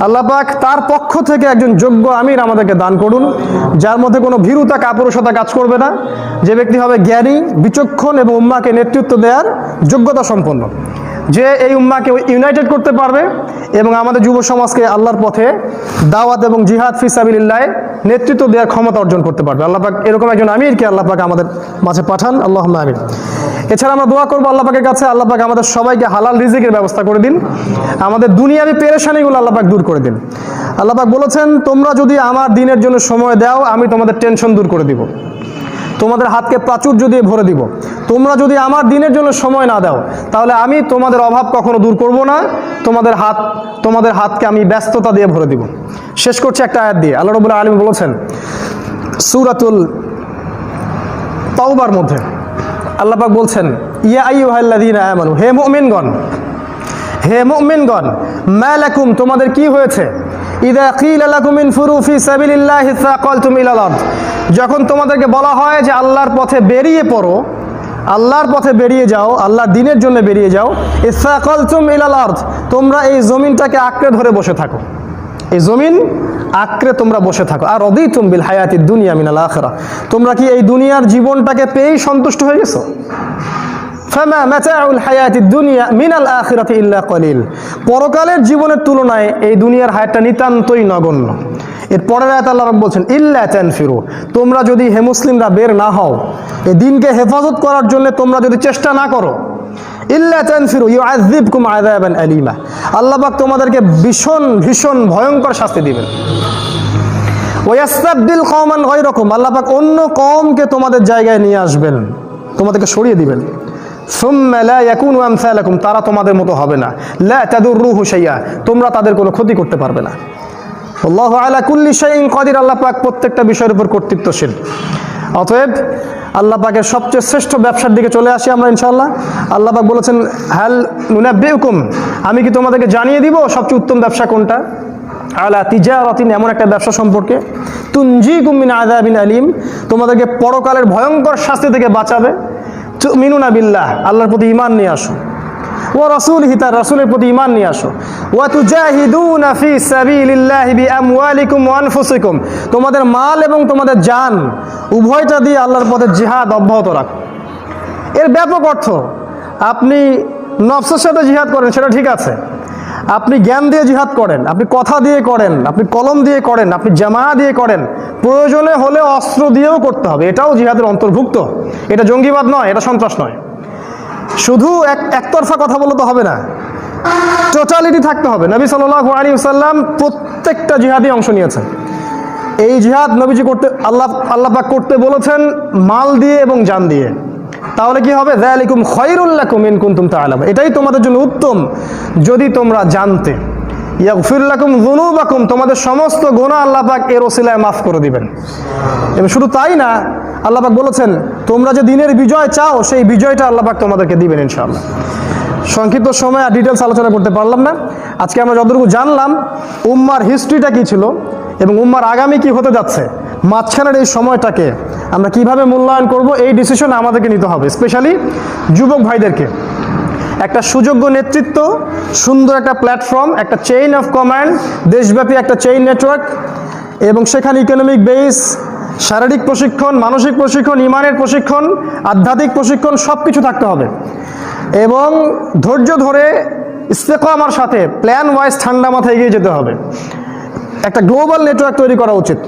আল্লাহ পাক তার পক্ষ থেকে একজন যোগ্য আমির আমাদেরকে দান করুন, যার মধ্যে কোনো ভীরুতা কাপুরুষতা কাজ করবে না, যে ব্যক্তি হবে জ্ঞানী, বিচক্ষণ এবং উম্মাহকে নেতৃত্ব দেওয়ার যোগ্যতা সম্পন্ন, যে এই উম্মাহকে ইউনাইটেড করতে পারবে এবং আমাদের যুব সমাজকে আল্লাহর পথে দাওয়াত এবং জিহাদ ফি সাবিলিল্লাহ নেতৃত্ব দেওয়ার ক্ষমতা অর্জন করতে পারবে। আল্লাহ পাক এরকম একজন আমিরকে আল্লাহ পাক আমাদের মাঝে পাঠান, আল্লাহুম্মা আমিন। এছাড়া আমরা দোয়া করবো আল্লাহ পাকের কাছে, আল্লাহ পাক আমাদের সবাইকে হালাল রিজিকের ব্যবস্থা করে দিন, আমাদের দুনিয়াবি পেরেশানিগুলো আল্লাহ পাক দূর করে দিন। আল্লাহ পাক বলেছেন, তোমরা যদি আমার দিনের জন্য সময় দাও, আমি তোমাদের টেনশন দূর করে দিব। তোমাদের হাতকে প্রাচুর্য দিয়ে ভরে দিব। তোমরা যদি আমার দিনের জন্য সময় না দাও, তাহলে আমি তোমাদের অভাব কখনো দূর করব না, তোমাদের হাতকে আমি ব্যস্ততা দিয়ে ভরে দিব। শেষ করছি একটা আয়াত দিয়ে। আল্লাহ রাব্বুল আলামিন বলেছেন সূরাতুল তাওবার মধ্যে, আল্লাহ পাক বলছেন, ইয়া আইয়ুহাল্লাযীনা আমানু, হে মুমিনগণ, মা লাকুম, তোমাদের কি হয়েছে, ইযা ক্বিলা লাকুম ইনফিরু ফি সাবিলিল্লাহি সাকালতুম ইলাল আরদ, যখন তোমাদেরকে বলা হয় যে আল্লাহর পথে বেরিয়ে পড়ো, আল্লাহর পথে বেরিয়ে যাও, আল্লাহর দ্বীনের জন্য বেরিয়ে যাও, ইসাকালতুম ইলাল আরদ, তোমরা এই জমিনটাকে আঁকড়ে ধরে বসে থাকো, এই জমিন আঁকড়ে তোমরা বসে থাকো। আর রাদিতুম বিল হায়াতিদ দুনিয়া মিনাল আখিরাহ, তোমরা কি এই দুনিয়ার জীবনটাকে পেয়েই সন্তুষ্ট হয়ে গেছো? ফামা মাতাউল হায়াতিদ দুনিয়া মিনাল আখিরাতি ইল্লা কলিল, পরকালের জীবনের তুলনায় এই দুনিয়ার হায়াতটা নিতান্তই নগণ্য। এর পরের আয়াতে আল্লাহ রাব্বুল বলছেন, ইল্লা তানফিরু, তোমরা যদি হে মুসলিমরা বের না হও, এই দিনকে হেফাজত করার জন্য তোমরা যদি চেষ্টা না করো, ইল্লা তানফিরু ইউআযযিবকুম আযাবান আলীমা, আল্লাহ পাক তোমাদেরকে ভীষণ ভীষণ ভয়ঙ্কর শাস্তি দিবেন। ওয়াস্তাবদিল কওমান গায়রাকুম, আল্লাহ পাক অন্য কওমকে তোমাদের জায়গায় নিয়ে আসবেন, তোমাদেরকে সরিয়ে দিবেন। সুম্মা লা ইয়াকুনু আমসালাকুম, তারা তোমাদের মতো হবে না। লা তাদুররুহু শাইআ, তোমরা তাদের কোনো ক্ষতি করতে পারবে না। আল্লাহু আলা কুল্লি শাইইন কাদির, আল্লাহ পাক প্রত্যেকটা বিষয়ের উপর কর্তৃত্বশীল। অতএব আল্লাহ পাকের সবচেয়ে শ্রেষ্ঠ ব্যবসার দিকে চলে আসি আমরা ইনশাআল্লাহ। আল্লাহ পাক বলেছেন, হাল নুনাব্বিউকুম, আমি কি তোমাদেরকে জানিয়ে দিব সবচেয়ে উত্তম ব্যবসা কোনটা, আলা তিজারাতিন, এমন একটা ব্যবসা সম্পর্কে, তুনজিকুম মিন আযাবিন আলীম, তোমাদেরকে পরকালের ভয়ঙ্কর শাস্তি থেকে বাঁচাবে। তুমিনুনা বিল্লাহ, আল্লাহর প্রতি ঈমান নিয়ে আসো, ওয়া রাসূলিহি, তার রাসূলের প্রতি ঈমান নিয়ে আসো, ওয়া তুজাহিদুনা ফি সাবিলিল্লাহি বিআমওয়ালিকুম ওয়া আনফুসিকুম, তোমাদের মাল এবং তোমাদের জান উভয়টা দিয়ে আল্লাহর পথে জিহাদ অব্যাহত রাখো। এর ব্যাপক অর্থ, আপনি নফসের সাথে জিহাদ করেন সেটা ঠিক আছে, আপনি জ্ঞান দিয়ে জিহাদ করেন, আপনি কথা দিয়ে করেন, আপনি কলম দিয়ে করেন, আপনি জামা দিয়ে করেন, প্রয়োজনে হলে অস্ত্র দিয়েও করতে হবে, এটাও জিহাদের অন্তর্ভুক্ত। এটা জঙ্গিবাদ নয়, এটা সন্ত্রাস নয়। শুধু একতরফা কথা বলে তো হবে না, টোটালিটি থাকতে হবে। নবী সাল্লাল্লাহু আলাইহি ওয়াসাল্লাম প্রত্যেকটা জিহাদে অংশ নিয়েছেন। এই জিহাদ নবীজি করতে আল্লাহ পাক করতে বলেছেন মাল দিয়ে এবং জান দিয়ে। তাহলে কি হবে, যালিকুম খায়রুল লাকুম ইন কুনতুম তা'লামুন, এটাই তোমাদের জন্য উত্তম যদি তোমরা জানতে। ইয়াগফির লাকুম যুনুবাকুম, তোমাদের সমস্ত গুনাহ আল্লাহ পাক এর ওসিলায় মাফ করে দিবেন। এবং শুধু তাই না, আল্লাহ পাক বলেছেন তোমরা যে দিনের বিজয় চাও, সেই বিজয়টা আল্লাহ পাক তোমাদেরকে দিবেন ইনশাআল্লাহ। সংক্ষিপ্ত সময় আর ডিটেলস আলোচনা করতে পারলাম না। আজকে আমরা যতটুকু জানলাম উম্মার হিস্ট্রিটা কি ছিল এবং উম্মার আগামী কি হতে যাচ্ছে, মাঝখানের এই সময়টাকে আমরা কিভাবে মূল্যায়ন করব, এই ডিসিশন আমাদেরকে নিতে হবে। স্পেশালি যুবক ভাইদেরকে একটা সুযোগ্য নেতৃত্ব, সুন্দর একটা প্ল্যাটফর্ম, একটা চেইন অফ কমান্ড, দেশব্যাপী একটা চেইন নেটওয়ার্ক, এবং সেখানে ইকোনমিক বেস, শারীরিক প্রশিক্ষণ, মানসিক প্রশিক্ষণ, ইমানের প্রশিক্ষণ, আধ্যাত্মিক প্রশিক্ষণ, সব কিছু থাকতে হবে। এবং ধৈর্য ধরে ইস্তেকামার সাথে প্ল্যান ওয়াইজ ঠান্ডা মাথায় এগিয়ে যেতে হবে। একটা গ্লোবাল নেটওয়ার্ক তৈরি করা উচিত,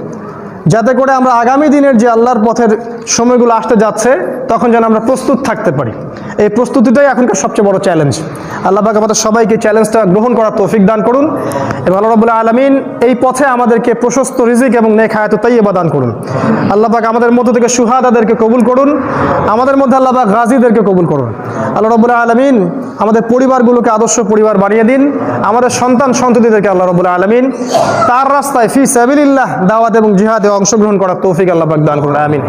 যাতে করে আমরা আগামী দিনের যে আল্লাহর পথের সময়গুলো আসতে যাচ্ছে তখন যেন আমরা প্রস্তুত থাকতে পারি। এই প্রস্তুতিটাই এখনকার সবচেয়ে বড় চ্যালেঞ্জ। আল্লাহ পাক আমাদের সবাইকে চ্যালেঞ্জটা গ্রহণ করার তৌফিক দান করুন এবং আল্লাহ রাব্বুল আলামিন এই পথে আমাদেরকে প্রশস্ত রিজিক এবং নেক হায়াত তাইয়্যিবা দান করুন। আল্লাহ পাক আমাদের মধ্য থেকে শুহাদাদেরকে কবুল করুন, আমাদের মধ্যে আল্লাহ পাক গাজীদেরকে কবুল করুন। আল্লাহ রাব্বুল আলামিন আমাদের পরিবারগুলোকে আদর্শ পরিবার বানিয়ে দিন, আমাদের সন্তান সন্ততিদেরকে আল্লাহ রাব্বুল আলামিন তার রাস্তায় ফি সাবিলিল্লাহ দাওয়াত এবং জিহাদে অংশগ্রহণ করার তৌফিক আল্লাহ পাক দান করুন, আমিন।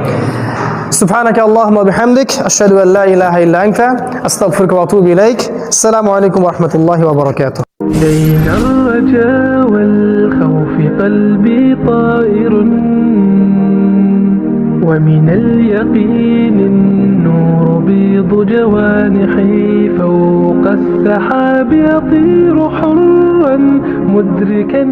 সুবহানাকা আল্লাহুম্মা ওয়া বিহামদিক, আশহাদু আল লা ইলাহা ইল্লা আনতা, আস্তাগফিরুকা ওয়া আতুবু ইলাইক। আসসালামু আলাইকুম ওয়া রাহমাতুল্লাহি ওয়া বারাকাতুহু। بين الرجاء والخوف قلبي طائر، ومن اليقين النور بيض جوانحي، فوق السحاب يطير حرا مدركا